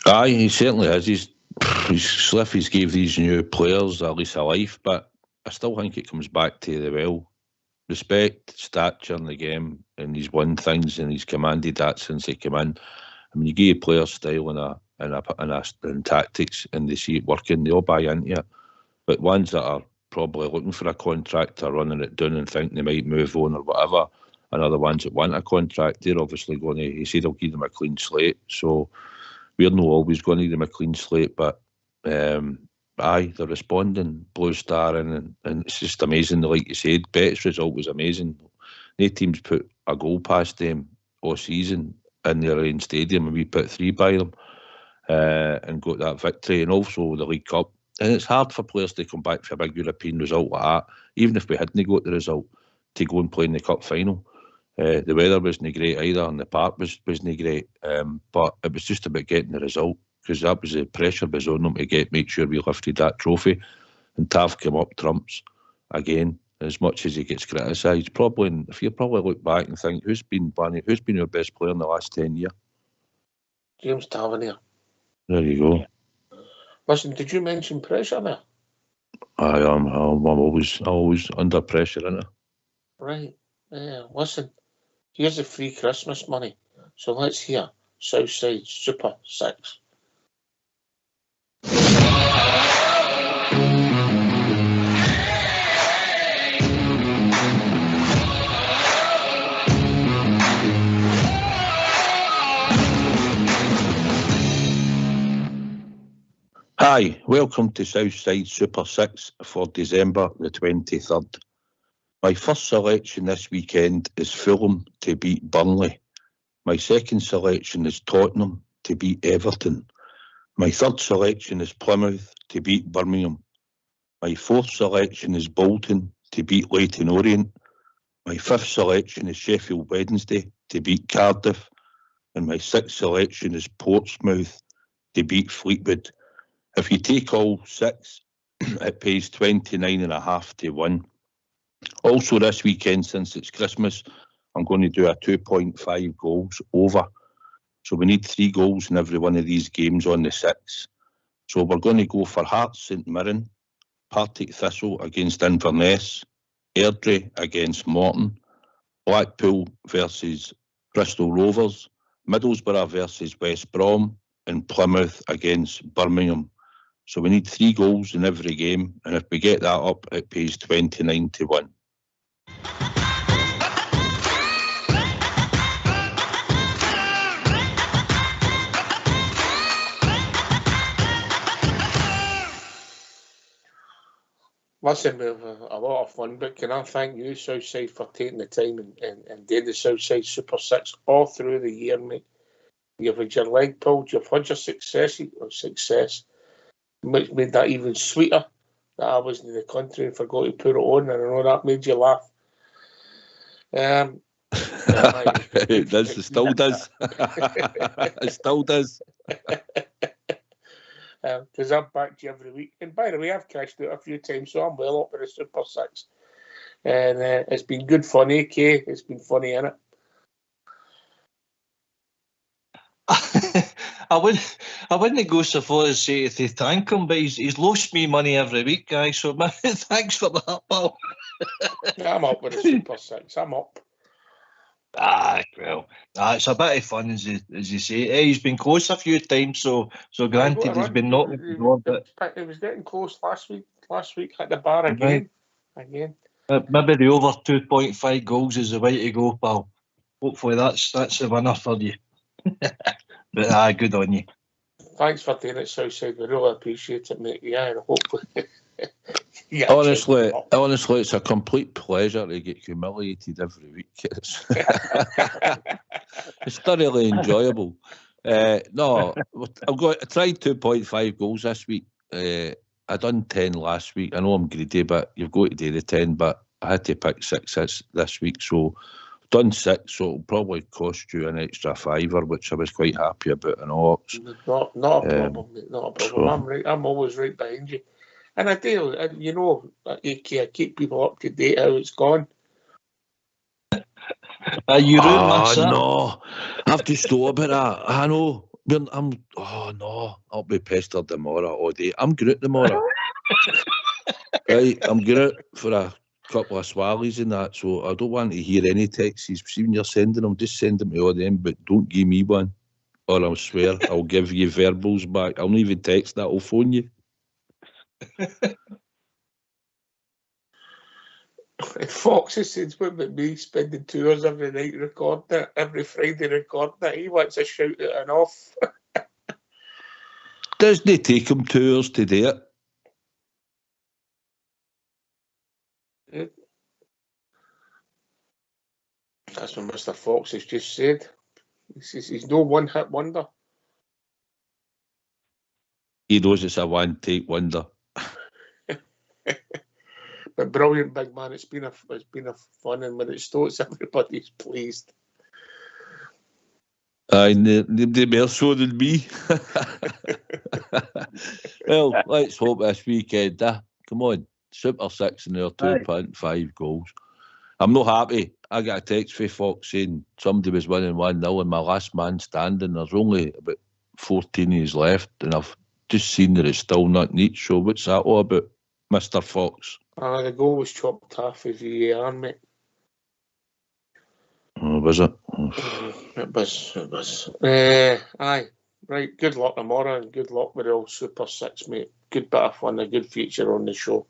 Aye, he certainly is. He's Sliffy's gave these new players at least a life, but I still think it comes back to respect, stature in the game, and he's won things and he's commanded that since he came in. I mean, you give a player style and tactics, and they see it working, they all buy into it. But ones that are probably looking for a contract are running it down and think they might move on or whatever, and other ones that want a contract, they're obviously going to, he said, I'll give them a clean slate. So we're not always going to give them a clean slate, but aye, they're responding, blue star, and it's just amazing. Like you said, Bet's result was amazing. No teams put a goal past them all season in their own stadium, and we put 3 by them and got that victory, and also the League Cup. And it's hard for players to come back for a big European result like that, even if we hadn't got the result, to go and play in the Cup final. The weather wasn't great either, and the park wasn't great, but it was just about getting the result, because that was the pressure was on them to make sure we lifted that trophy. And Tav came up trumps again, as much as he gets criticised. If you look back and think, who's been your best player in the last 10 years? James Tavernier. There you go. Listen, did you mention pressure there? I'm always under pressure, innit? Right. Listen, here's the free Christmas money. So let's hear Southside Super 6. Hi, welcome to Southside Super 6 for December the 23rd. My first selection this weekend is Fulham to beat Burnley. My second selection is Tottenham to beat Everton. My third selection is Plymouth to beat Birmingham. My fourth selection is Bolton to beat Leyton Orient. My fifth selection is Sheffield Wednesday to beat Cardiff. And my sixth selection is Portsmouth to beat Fleetwood. If you take all 6, it pays 29.5 to 1. Also this weekend, since it's Christmas, I'm going to do a 2.5 goals over. So we need 3 goals in every one of these games on the 6. So we're going to go for Hearts St Mirren, Partick Thistle against Inverness, Airdrie against Morton, Blackpool versus Bristol Rovers, Middlesbrough versus West Brom, and Plymouth against Birmingham. So we need 3 goals in every game, and if we get that up, it pays 29 to 1. Listen, we have a lot of fun, but can I thank you, Southside, for taking the time and doing the Southside Super 6 all through the year, mate. You've had your leg pulled, you've had your success, which made that even sweeter that I wasn't in the country and forgot to put it on, and I know that made you laugh. It does, it still does. It still does. because I'm back to you every week. And by the way, I've cashed out a few times, so I'm well up with the Super 6. And it's been good fun, AK. It's been funny, innit? I wouldn't go so far as say to thank him, but he's lost me money every week, guys. So thanks for that, pal. I'm up with the Super 6. I'm up. Well, it's a bit of fun, as you say. He's been close a few times, so granted, he's been knocking the door, but It was getting close last week. Last week at the bar again. Again. Maybe the over 2.5 goals is the way to go, pal. Hopefully that's the winner for you. But good on you. Thanks for doing it, Southside. We really appreciate it, mate. Yeah, and hopefully. Honestly, it's a complete pleasure to get humiliated every week. It's thoroughly enjoyable. No, I tried 2.5 goals this week. I done 10 last week. I know I'm greedy, but you've got to do the 10. But I had to pick 6 this week, so I've done 6. So it'll probably cost you an extra £5, which I was quite happy about in Ox. Not a problem, mate. Not a problem. So, I'm always right behind you. And I do, you know, AK, I keep people up to date how it's gone. You ruined my set. No, I've just thought about that. I know. I'll be pestered tomorrow all day. I'm going out tomorrow. Right, I'm going out for a couple of swallies and that, so I don't want to hear any texts. See, when you're sending them, just send them to all them, but don't give me one, or I'll swear I'll give you verbals back. I'll not even text that, I'll phone you. Fox has said, what about me spending 2 hours every night recording it, every Friday recording it? He wants a shout out and off. Doesn't it take him 2 hours to do it? That's what Mr. Fox has just said. He says he's no one-hit wonder. He knows it's a one-take wonder. But brilliant, big man. It's been a fun, and when it starts, everybody's pleased. Nobody more so than me. Well, let's hope this weekend. Come on, Super 6 in there, 2.5 goals. I'm not happy. I got a text from Fox saying somebody was winning 1-0 and my last man standing. There's only about 14 years left, and I've just seen that it's still not neat. So what's that all about, Mr. Fox? The goal was chopped off of VAR, mate. Oh, was it? It was. Aye. Right, good luck tomorrow and good luck with all Super 6, mate. Good bit of fun, a good feature on the show.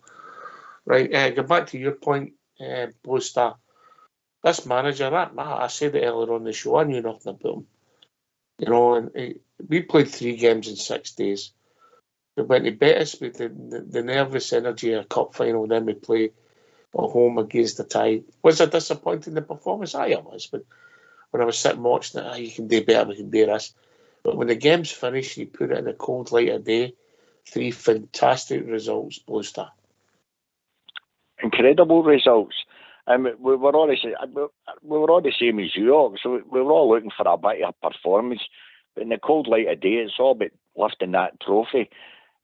Right, go back to your point, Blue Star. This manager, I said it earlier on the show, I knew nothing about him. You know, and we played 3 games in 6 days. We went to Betis with the nervous energy of a cup final, then we play at home against the Tide. Was it disappointing, the performance? Aye, it was, but when I was sitting watching it, you can do better, we can do this. But when the game's finished, you put it in the cold light of day, 3 fantastic results, Blue Star. Incredible results. We were all the same as you, so we were all looking for a better performance. But in the cold light of day, it's all about lifting that trophy.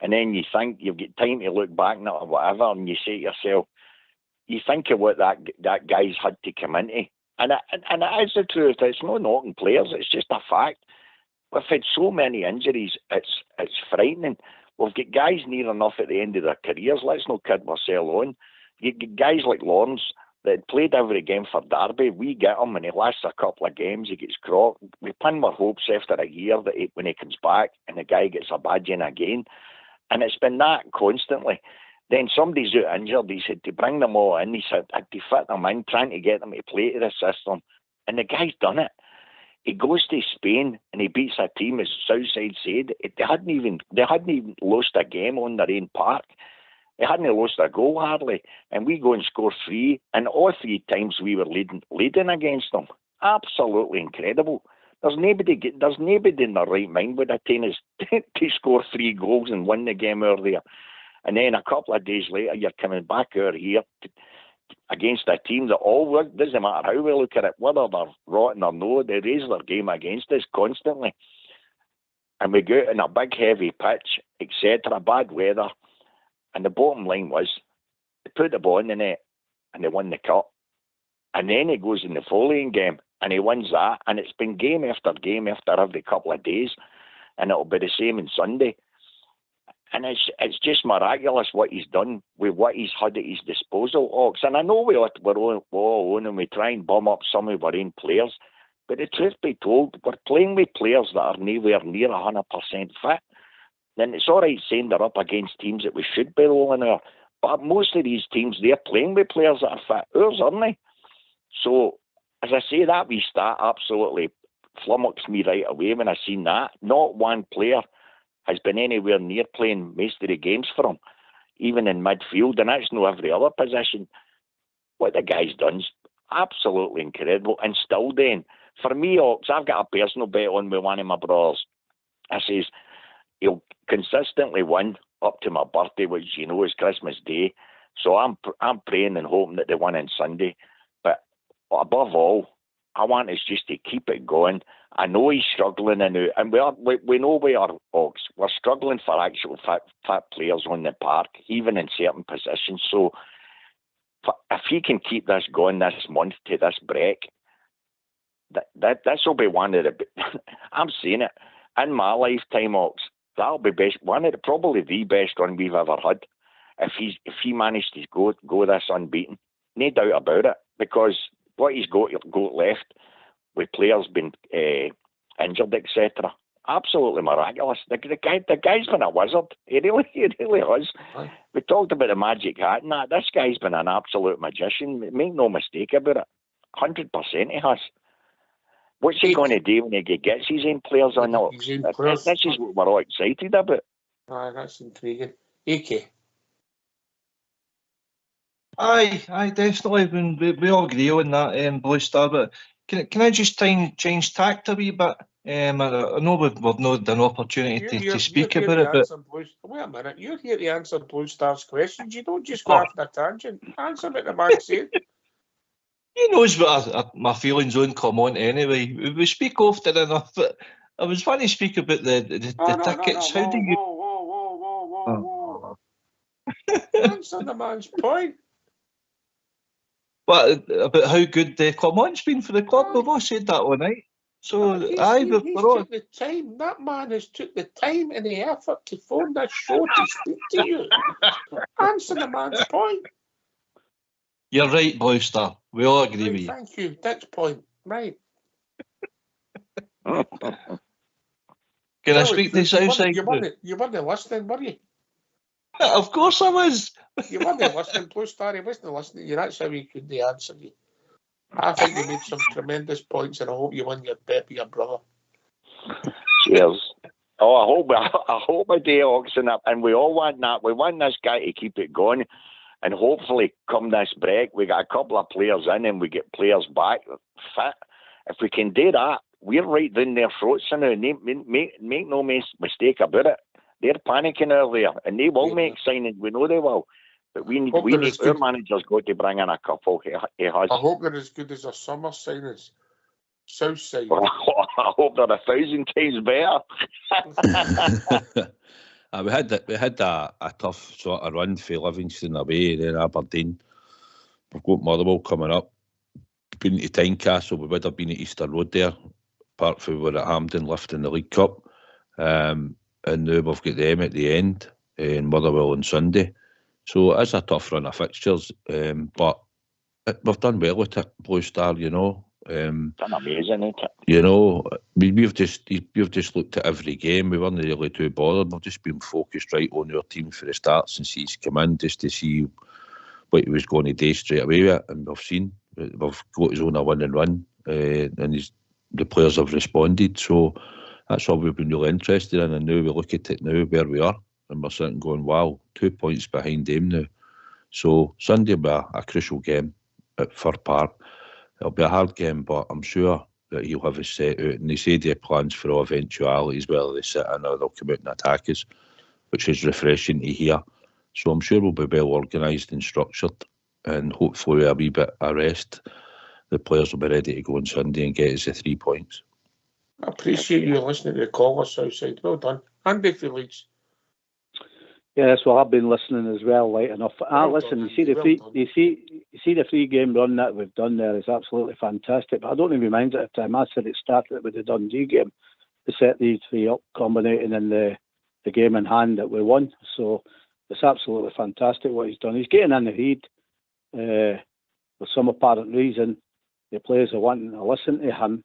And then you think you've got time to look back at it or whatever, and you say to yourself, you think of what that guy's had to come into. And it is the truth. It's no knocking players. It's just a fact. We've had so many injuries. It's frightening. We've got guys near enough at the end of their careers. Let's not kid ourselves on. You get guys like Lawrence that played every game for Derby. We get him and he lasts a couple of games. He gets crocked. We pin our hopes after a year that when he comes back and the guy gets a badging again. And it's been that constantly. Then somebody's out injured. He said to bring them all in. He said to fit them in, trying to get them to play to the system. And the guy's done it. He goes to Spain and he beats a team, as Southside said. They hadn't even lost a game on their own park. They hadn't lost a goal hardly. And we go and score 3. And all 3 times we were leading against them. Absolutely incredible. There's nobody in their right mind would have taken us to score 3 goals and win the game over there. And then a couple of days later, you're coming back out here against a team that doesn't matter how we look at it, whether they're rotten or no, they raise their game against us constantly. And we go out in a big, heavy pitch, etc., bad weather. And the bottom line was, they put the ball in the net and they won the cup. And then he goes in the following game and he wins that. And it's been game after every couple of days. And it'll be the same on Sunday. And it's just miraculous what he's done with what he's had at his disposal, Ox. And I know we're all on and we try and bum up some of our own players. But the truth be told, we're playing with players that are nowhere near 100% fit. Then it's all right saying they're up against teams that we should be rolling out. But most of these teams, they're playing with players that are fit. Ours, aren't they? So, as I say, that wee stat absolutely flummoxed me right away when I seen that. Not one player has been anywhere near playing most of the games for him, even in midfield, and that's no every other position. What the guy's done is absolutely incredible. And still then, for me, Ox, I've got a personal bet on with one of my brothers. I says, he'll consistently win up to my birthday, which you know is Christmas Day. So I'm praying and hoping that they win on Sunday. But above all, I want us just to keep it going. I know he's struggling, and we know we are, Ox. We're struggling for actual fit players on the park, even in certain positions. So if he can keep this going this month to this break, this will be one of the. I'm saying it in my lifetime, Ox. That'll be probably the best run we've ever had. If he managed to go this unbeaten, no doubt about it. Because what he's got left with players being injured, etc. Absolutely miraculous. The guy's been a wizard. He really has. Aye. We talked about the magic hat and that. This guy's been an absolute magician. Make no mistake about it. 100% he has. What's he going to do when he gets his own players on that? This is what we're all excited about. Aye, that's intriguing. AK. Aye, definitely. We all agree on that, Blue Star. But can I just change tact a wee bit? I know we've not an opportunity to speak about it, but wait a minute. You're here to answer Blue Star's questions. You don't just go off on a tangent. Answer what the man said. He knows what my feelings on come on anyway. We speak often enough, but I was trying to speak about the tickets. How do you? Whoa. Answer the man's point. What about how good the Clermont's been for the club? We've all said that all night. So he's took the time. That man has took the time and the effort to phone this show to speak to you. Answer the man's point. You're right, Blue Star. We all agree with you. Thank you. That's point. Right. Can I speak to Southside? You weren't listening, were you? Of course I was. You weren't listening, Blue Star. He wasn't listening to you. That's how he couldn't answer you. I think you made some tremendous points, and I hope you win your bet with your brother. Cheers. Oh, I hope I do, Ox, and we all want that. We want this guy to keep it going, and hopefully, come this break, we got a couple of players in, and we get players back fit. If we can do that, we're right down their throats now. Make no mistake about it. They're panicking earlier, and they will make signings. We know they will. But our manager's got to bring in a couple. He has. I hope they're as good as our summer signings. Southside. Well, I hope they're 1,000 times better. We had a tough sort of run for Livingston away, then Aberdeen. We've got Motherwell coming up. Been to Tynecastle, we would have been at Easter Road there, apart from we were at Hampden lifting the League Cup. And now we've got them at the end, in Motherwell on Sunday. So it's a tough run of fixtures, but we've done well with it, Blue Star, you know. Done amazing, isn't it? You know, we've just looked at every game. We weren't really too bothered. We've just been focused right on our team for the start since he's come in, just to see what he was going to do straight away with it. And we've seen, we've got his own a win and run, and the players have responded. So that's all we've been really interested in. And now we look at it now where we are, and we're sitting going, wow, 2 points behind them now. So Sunday will be a crucial game at Fir Park. It'll be a hard game, but I'm sure that he'll have his set out. And he said he plans for all eventualities, whether they sit in or they'll come out and attack us, which is refreshing to hear. So I'm sure we'll be well organised and structured, and hopefully a wee bit of rest, the players will be ready to go on Sunday and get us the 3 points. I appreciate you listening to the call us outside. Well done. Andy Felix. Yes, well, I've been listening as well, late enough. Listen, you see the three-game run that we've done there is absolutely fantastic. But I don't even mind it at the time. I said it started with the Dundee game to set these three up, culminating in the game in hand that we won. So it's absolutely fantastic what he's done. He's getting in the lead for some apparent reason. The players are wanting to listen to him.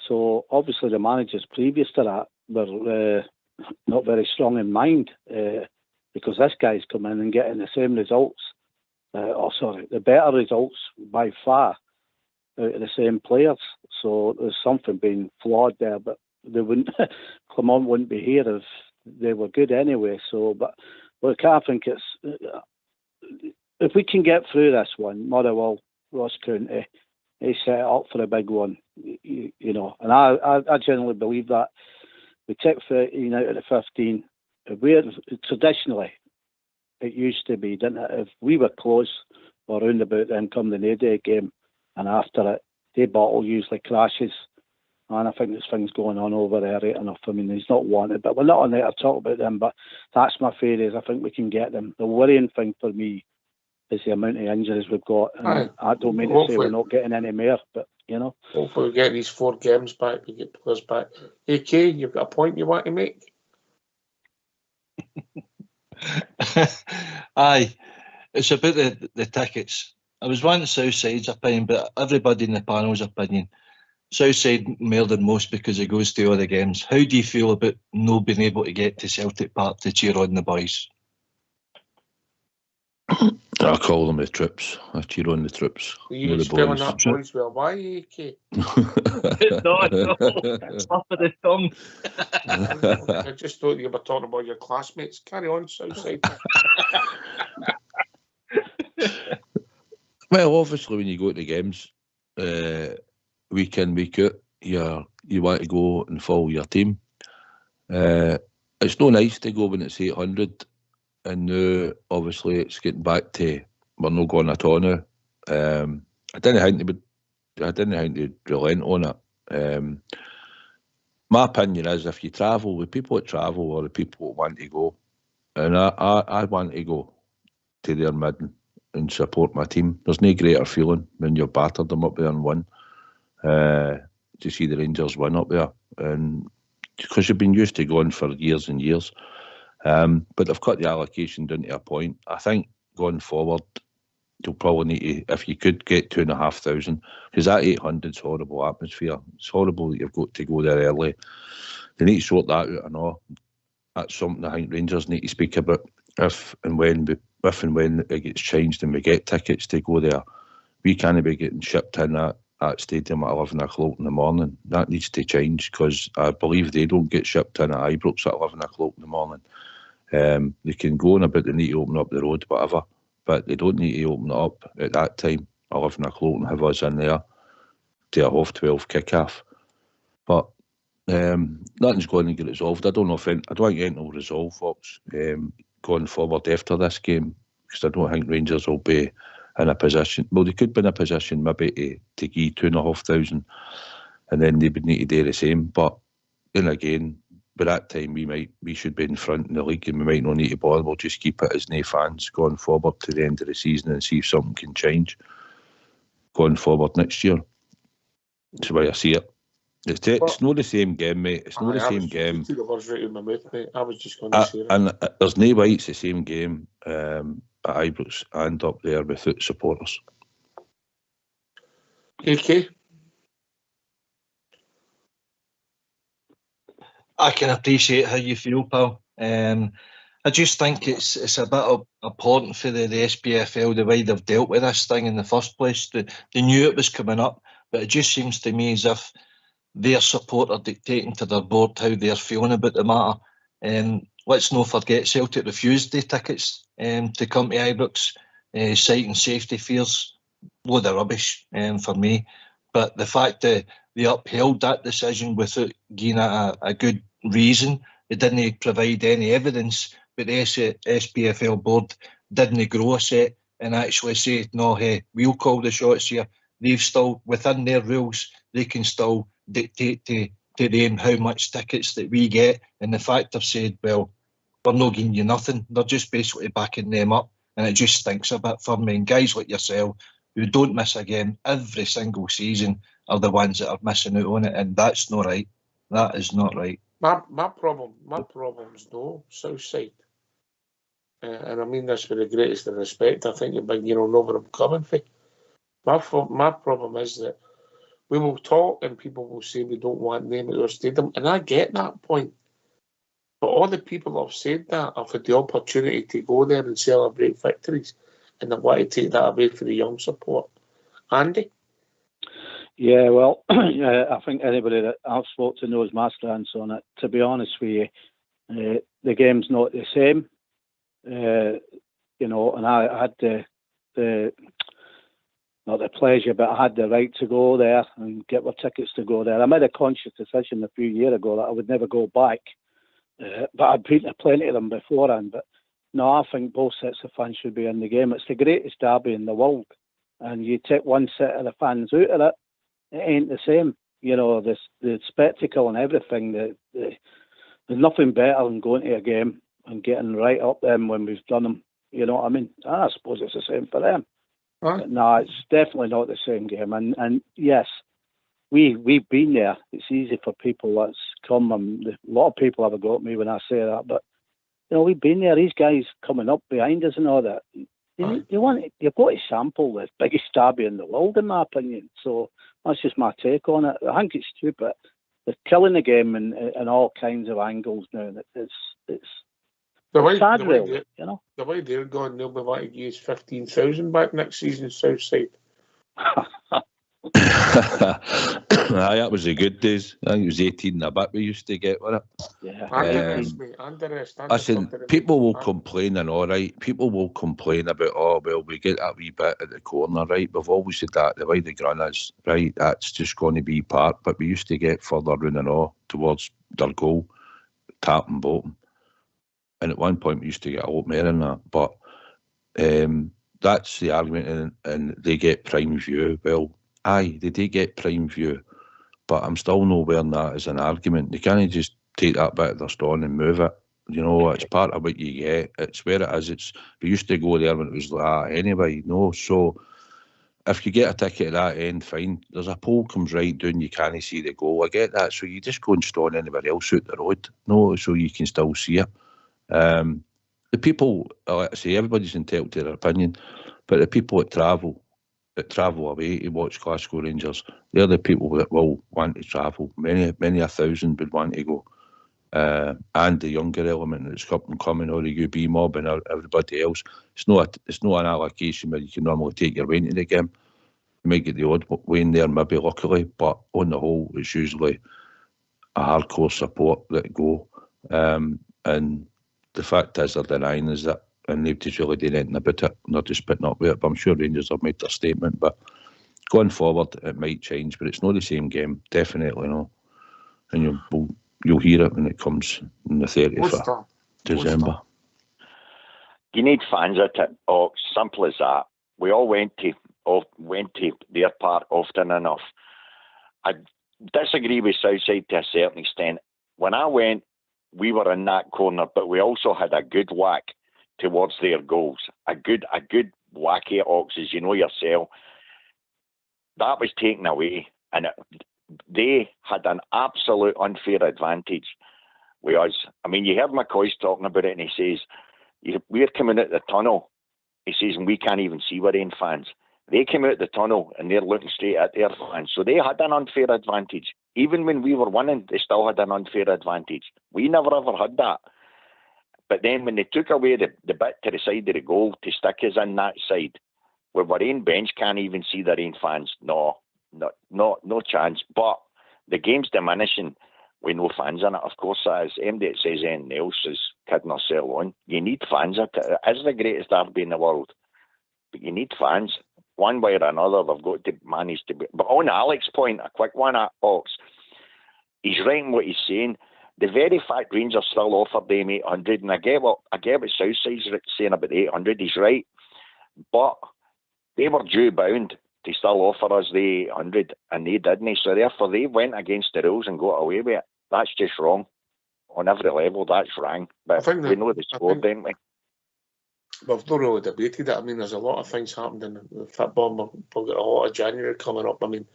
So obviously the managers previous to that were not very strong in mind, because this guy's come in and getting the same results, the better results by far out of the same players. So there's something being flawed there, but they wouldn't, Clement wouldn't be here if they were good anyway. So, but look, I think it's, if we can get through this one, Motherwell, Ross County, they set it up for a big one, you know, and I generally believe that. We take 13 out of the 15. We're traditionally, it used to be, didn't it? If we were close or round about then come the Nady game, and after it, the bottle usually crashes. And I think there's things going on over there right enough. I mean, he's not wanted, but we're not on there to talk about them. But that's my theory, is I think we can get them. The worrying thing for me is the amount of injuries we've got. And I don't mean to say we're not getting any more, but, you know. Hopefully we get these 4 games back, we get players back. AK, you've got a point you want to make? Aye, it's about the tickets. I was wanting Southside's opinion, but everybody in the panel's opinion, Southside more than most because he goes to all the games. How do you feel about not being able to get to Celtic Park to cheer on the boys? I call them the trips. I cheer on the trips. You spelling that boys well. Why, AK? No, slap of the tongue. I just thought you were talking about your classmates. Carry on, Southside. Well, obviously, when you go to the games, week in, week out, you want to go and follow your team. It's no nice to go when it's 800. And now, obviously, it's getting back to we're not going at all now. I didn't think to relent on it. My opinion is, if you travel with people that travel or the people that want to go, and I want to go to their midden and support my team. There's no greater feeling when you've battered them up there and won. To see the Rangers win up there, and because you've been used to going for years and years. But they've cut the allocation down to a point. I think going forward, you'll probably need to, if you could get 2,500, because that 800's horrible atmosphere. It's horrible that you've got to go there early. They need to sort that out. I know that's something I think Rangers need to speak about if and when it gets changed and we get tickets to go there. We can't be getting shipped in at stadium at 11 o'clock in the morning. That needs to change, because I believe they don't get shipped in at Ibrox at 11 o'clock in the morning. They can go on about they need to open up the road, whatever, but they don't need to open it up at that time, 11 o'clock, and have us in there to a 12 kick-off. But nothing's going to get resolved. I don't think anything will resolve, folks, going forward after this game, because I don't think Rangers will be in a position. Well, they could be in a position maybe to give 2,500, and then they would need to do the same. But then again, by that time we should be in front in the league, and we might not need to bother. We'll just keep it as no fans going forward to the end of the season and see if something can change going forward next year. That's the way I see it. It's not the same game, mate. It's not the same game. You took the words right out of my mouth, mate. I was just going to say it. And there's no way it's the same game at Ibrox and up there without supporters. AK? I can appreciate how you feel, pal. I just think it's a bit important for the SPFL, the way they've dealt with this thing in the first place. They knew it was coming up, but it just seems to me as if their support are dictating to their board how they're feeling about the matter. Let's not forget Celtic refused the tickets to come to Ibrox, citing safety fears. Load of rubbish for me. But the fact that they upheld that decision without giving it a good reason, they didn't provide any evidence, but the SPFL board didn't grow a set and actually say, no, hey, we'll call the shots here. They've still, within their rules, they can still dictate to them how much tickets that we get. And the fact they've said, well, we're not giving you nothing. They're just basically backing them up, and it just stinks a bit for me. And guys like yourself, who don't miss a game every single season, are the ones that are missing out on it, and that's not right. That is not right. My problem's no Southside. And I mean this with the greatest of respect. I think you know where I'm coming from. My problem is that we will talk and people will say we don't want them at our stadium, and I get that point. But all the people that have said that have had the opportunity to go there and celebrate victories, and they want to take that away from the young support. Andy? Yeah, well, I think anybody that I've spoken to knows my stance on it. To be honest with you, the game's not the same. You know, and I had the not the pleasure, but I had the right to go there and get my tickets to go there. I made a conscious decision a few years ago that I would never go back, but I'd been to plenty of them beforehand. But no, I think both sets of fans should be in the game. It's the greatest derby in the world, and you take one set of the fans out of it, it ain't the same. You know, the spectacle and everything. There's nothing better than going to a game and getting right up them when we've done them. You know what I mean? I suppose it's the same for them. But no, it's definitely not the same game. And yes, we've been there. It's easy for people that's come. A lot of people have a go at me when I say that, but you know, we've been there. These guys coming up behind us and all that. You've got to sample the biggest derby in the world, in my opinion. So that's just my take on it. I think it's stupid. They're killing the game in all kinds of angles now. It's sad, really. You know, the way they're going, they'll be wanting to use 15,000 back next season, Southside. Aye, that was the good days. I think it was 18 and a bit we used to get with it. Yeah. Listen, people will complain, and all right, people will complain about, oh, well, we get that wee bit at the corner, right? We've always said that, the way the ground is, right, that's just going to be part, but we used to get further round and all towards their goal, tap and bottom. And at one point we used to get a lot more than that, but that's the argument, and they get prime view. Well, aye, they do get prime view, but I'm still not wearing that as an argument. They can't just take that bit of their stone and move it. You know, it's part of what you get. It's where it is. We used to go there when it was like that anyway, you know. So if you get a ticket at that end, fine. There's a pole comes right down, you can't see the goal. I get that. So you just go and stone anywhere else out the road, no, so you can still see it. The people, like I say, everybody's entitled to their opinion, but the people that travel away to watch Glasgow Rangers, they're the people that will want to travel. Many a thousand would want to go. And the younger element that's up and coming, or the UB mob and everybody else. It's not an allocation where you can normally take your way into the game. You might get the odd way in there, maybe luckily, but on the whole, it's usually a hardcore support that go. And the fact is, they're denying us that, and they've just really done anything about it. They're just putting up with it. But I'm sure Rangers have made their statement. But going forward, it might change, but it's not the same game. Definitely not. And you'll hear it when it comes on the 30th of December. You need fans at it. Oh, simple as that. We all went to their part often enough. I disagree with Southside to a certain extent. When I went, we were in that corner, but we also had a good whack towards their goals. A good whacky at Oxes, you know yourself. That was taken away, and they had an absolute unfair advantage with us. I mean, you heard McCoy's talking about it, and he says, we're coming out the tunnel. He says, and we can't even see we're in fans. They came out the tunnel, and they're looking straight at their fans. So they had an unfair advantage. Even when we were winning, they still had an unfair advantage. We never ever had that. But then when they took away the bit to the side of the goal to stick us in that side, where our own bench can't even see their own fans, no chance. But the game's diminishing with no fans in it. Of course, that is. Anybody that says anything else is kidding herself on. You need fans. It is the greatest derby in the world. But you need fans. One way or another, they've got to manage to be. But on Alex's point, a quick one at Ox, he's right in what he's saying. The very fact Rangers still offered them 800, and I get what Southside's saying about 800, he's right. But they were due bound to still offer us the 800, and they didn't. So therefore, they went against the rules and got away with it. That's just wrong. on every level, that's wrong. But we know the score, don't we? We've not really debated it. I mean, there's a lot of things happened in the football. We've got a lot of January coming up. I mean,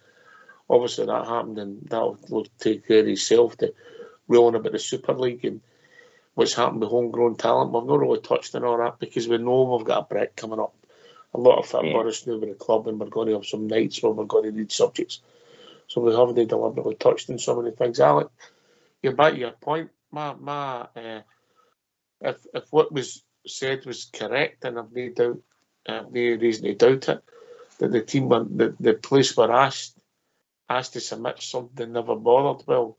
obviously that happened, and that'll take care of itself. To reeling about the Super League and what's happened with homegrown talent. We've not really touched on all that because we know we've got a break coming up. A lot of footballers know with the club, and we're going to have some nights where we're going to need subjects. So we haven't deliberately touched on some of the things. Alec, you're back to your point. If what was said was correct, and I've no doubt, no reason to doubt it, that the team, the police were asked to submit something, never bothered. Well,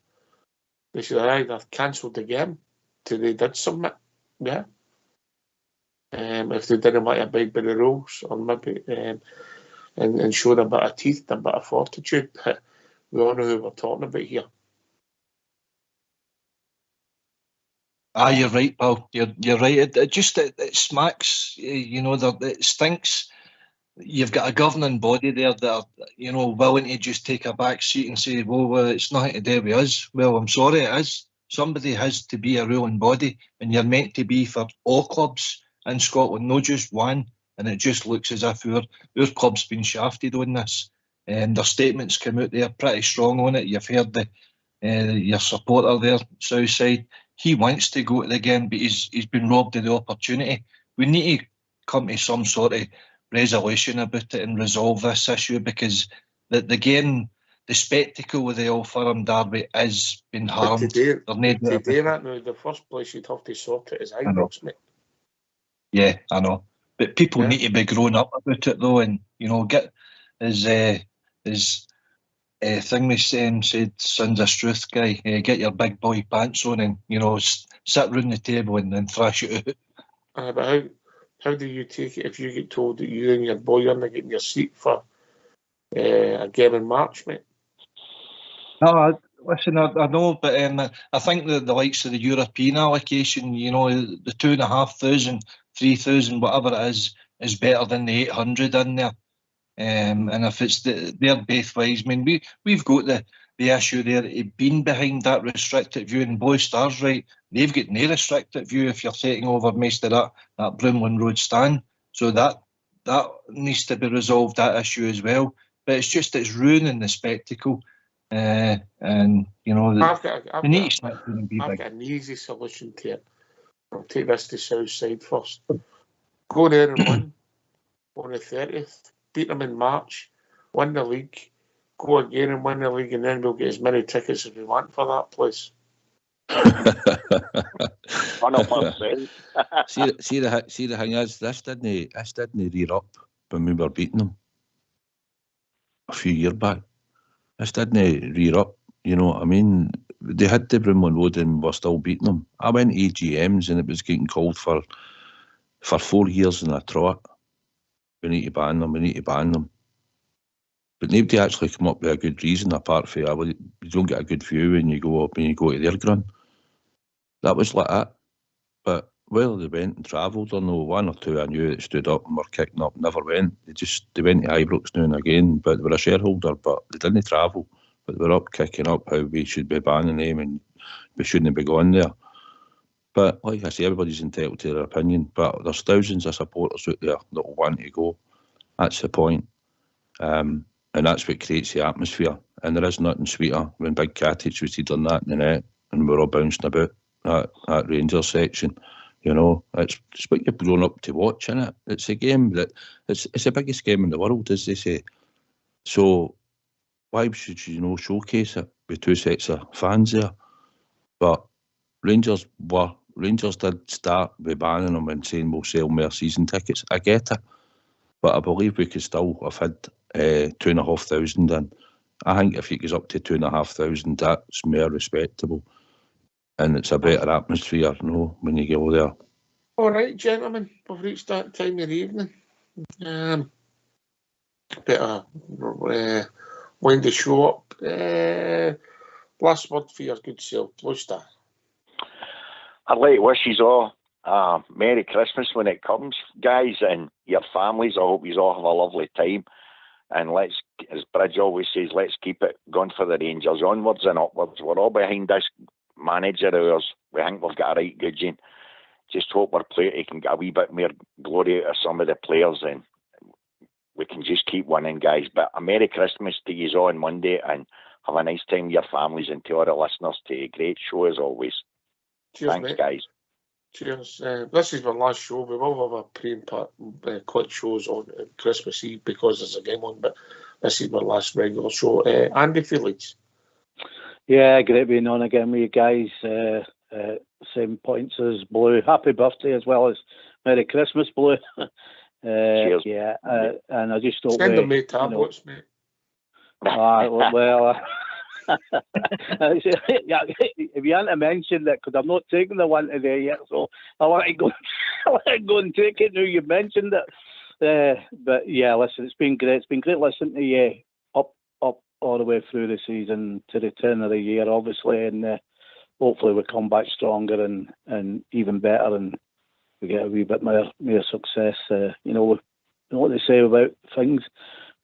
they should have either cancelled the game till they did submit. Yeah. If they didn't want to abide by the rules, or maybe and showed a bit of teeth, a bit of fortitude. But we all know who we're talking about here. You're right, Paul. You're right. It smacks. It stinks. You've got a governing body there that are, willing to just take a back seat and say, well, it's nothing to do with us. Well, I'm sorry, it is. Somebody has to be a ruling body, and you're meant to be for all clubs in Scotland, not just one. And it just looks as if our club's been shafted on this. And their statements come out there pretty strong on it. You've heard your supporter there, Southside. He wants to go to the game, but he's been robbed of the opportunity. We need to come to some sort of resolution about it and resolve this issue, because the game, the spectacle of the Old Firm Derby is being harmed. To do that now, the first place you'd have to sort it is Ibrox, mate. Yeah, I know. But people need to be grown up about it, though, and, get his thing we said, Sons of Struth guy, get your big boy pants on and, sit round the table and thrash it out. But how do you take it if you get told that you and your boy are not getting your seat for a game in March, mate? No, listen, I know, but I think the likes of the European allocation, the 2,500, 3,000, whatever it is better than the 800 in there. And if it's they're both ways, I mean, we've got the issue there of being behind that restricted view, and Blue Stars, right, they've got no restricted view if you're taking over most of that Broomland Road stand. So that needs to be resolved, that issue as well. But it's ruining the spectacle. And, I've got an easy solution to it. I'll take this to Southside first. Go there and win on the 30th. Beat them in March, win the league, go again and win the league, and then we'll get as many tickets as we want for that place. 100%. See the thing is, this didn't rear up when we were beating them a few years back. This didn't rear up, you know what I mean? They had the Broomland Road and we were still beating them. I went to AGMs and it was getting called for 4 years in a trot. We need to ban them. But nobody actually come up with a good reason apart from you don't get a good view when you go up and you go to their ground. That was like that. But well, they went and travelled. I know one or two I knew that stood up and were kicking up, never went. They went to Ibrox now and again, but they were a shareholder, but they didn't travel. But they were up kicking up how we should be banning them and we shouldn't be going there. But like I say, everybody's entitled to their opinion. But there's thousands of supporters out there that will want to go. That's the point. And that's what creates the atmosphere. And there is nothing sweeter when Big Cattage was done that in the net and we're all bouncing about that Rangers section. You know, it's what you've grown up to watch, innit? It's a game that it's the biggest game in the world, as they say. So why should you showcase it with two sets of fans there? But Rangers did start with banning them and saying we'll sell more season tickets. I get it, but I believe we could still have had 2,500 in. I think if it goes up to 2,500, that's more respectable. And it's a better atmosphere, when you go there. All right, gentlemen, we've reached that time of the evening. Better wind the show up. Last word for your good self, Blue Star. I'd like to wish you all a Merry Christmas when it comes, guys, and your families. I hope you all have a lovely time. And let's, as Bridge always says, let's keep it going for the Rangers, onwards and upwards. We're all behind this manager of ours. we think we've got a right good gene. Just hope our player can get a wee bit more glory out of some of the players, and we can just keep winning, guys. But a Merry Christmas to you all on Monday, and have a nice time with your families, and to all the listeners, to a great show as always. Cheers, Thanks, mate. guys. Cheers. This is my last show. We will have a pre-and quick shows on Christmas Eve because there's a game on, but this is my last regular show. Andy Felix. Yeah, great being on again with you guys. Same points as Blue. Happy birthday as well as Merry Christmas, Blue. Cheers. Yeah, and I just hope Send them me tablets, mate. Well, if you hadn't mentioned it, because I'm not taking the one today yet, so I want to go. I want to go and take it now you've mentioned it. But yeah, listen, it's been great. It's been great listening to you up all the way through the season to the turn of the year, obviously, and hopefully we come back stronger and even better, and we get a wee bit more success. You know what they say about things.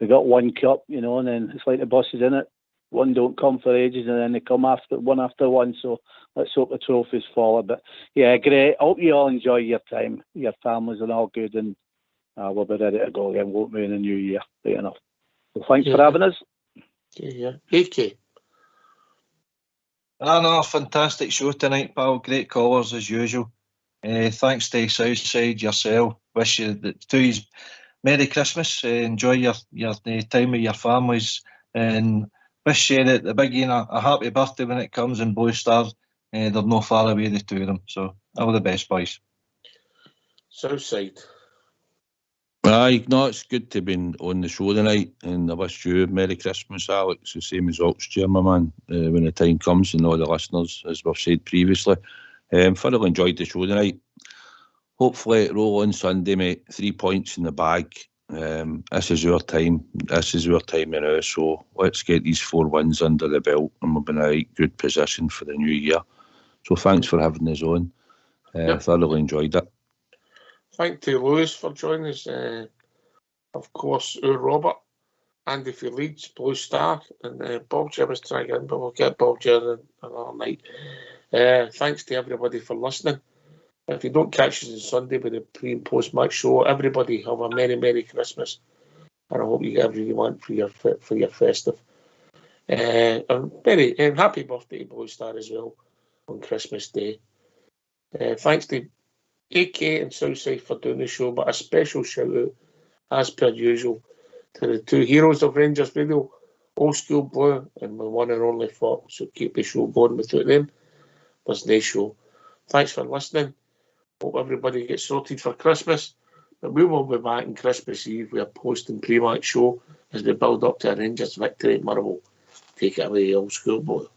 We got one cup, you know, and then it's like the buses in it. One don't come for ages, and then they come after one. So let's hope the trophies follow. But yeah, great. I hope you all enjoy your time, your families, and all good. And we'll be ready to go again, won't we, in the new year? Right enough. So thanks for having us. Yeah. AK. No, fantastic show tonight, pal. Great callers as usual. Thanks to Southside, yourself. Wish you the two Merry Christmas. Enjoy your time with your families, and wish you the big Ian a happy birthday when it comes in Blue Stars. They're no far away, the two of them. So all the best, boys. Southside. Aye, no, it's good to be on the show tonight, and I wish you Merry Christmas, Alex, the same as Oxchair, my man, when the time comes, and all the listeners, as we've said previously. Thoroughly enjoyed the show tonight. Hopefully it roll on Sunday, mate. 3 points in the bag. This is our time. This is our time now, so let's get these 4 wins under the belt, and we'll be in a good position for the new year. So thanks for having us on. Thoroughly enjoyed it. Thank to Lewis for joining us. Of course, Robert, Andy Felix, Blue Star, and Bob Jim was trying in, but we'll get Bob Jim another night. Thanks to everybody for listening. If you don't catch us on Sunday with the pre and post match show, everybody have a Merry Christmas, and I hope you get everything you want for your festive. And happy birthday to Blue Star as well on Christmas Day. Thanks to AK and Southside for doing the show, but a special shout out, as per usual, to the two heroes of Rangers Radio, Old School Blue and my one and only Fox. So keep the show going. Without them, there's no show. Thanks for listening. Hope everybody gets sorted for Christmas. But we will be back on Christmas Eve with a post and pre-match show as we build up to a Rangers victory at Motherwell. Take it away, Old School Blue.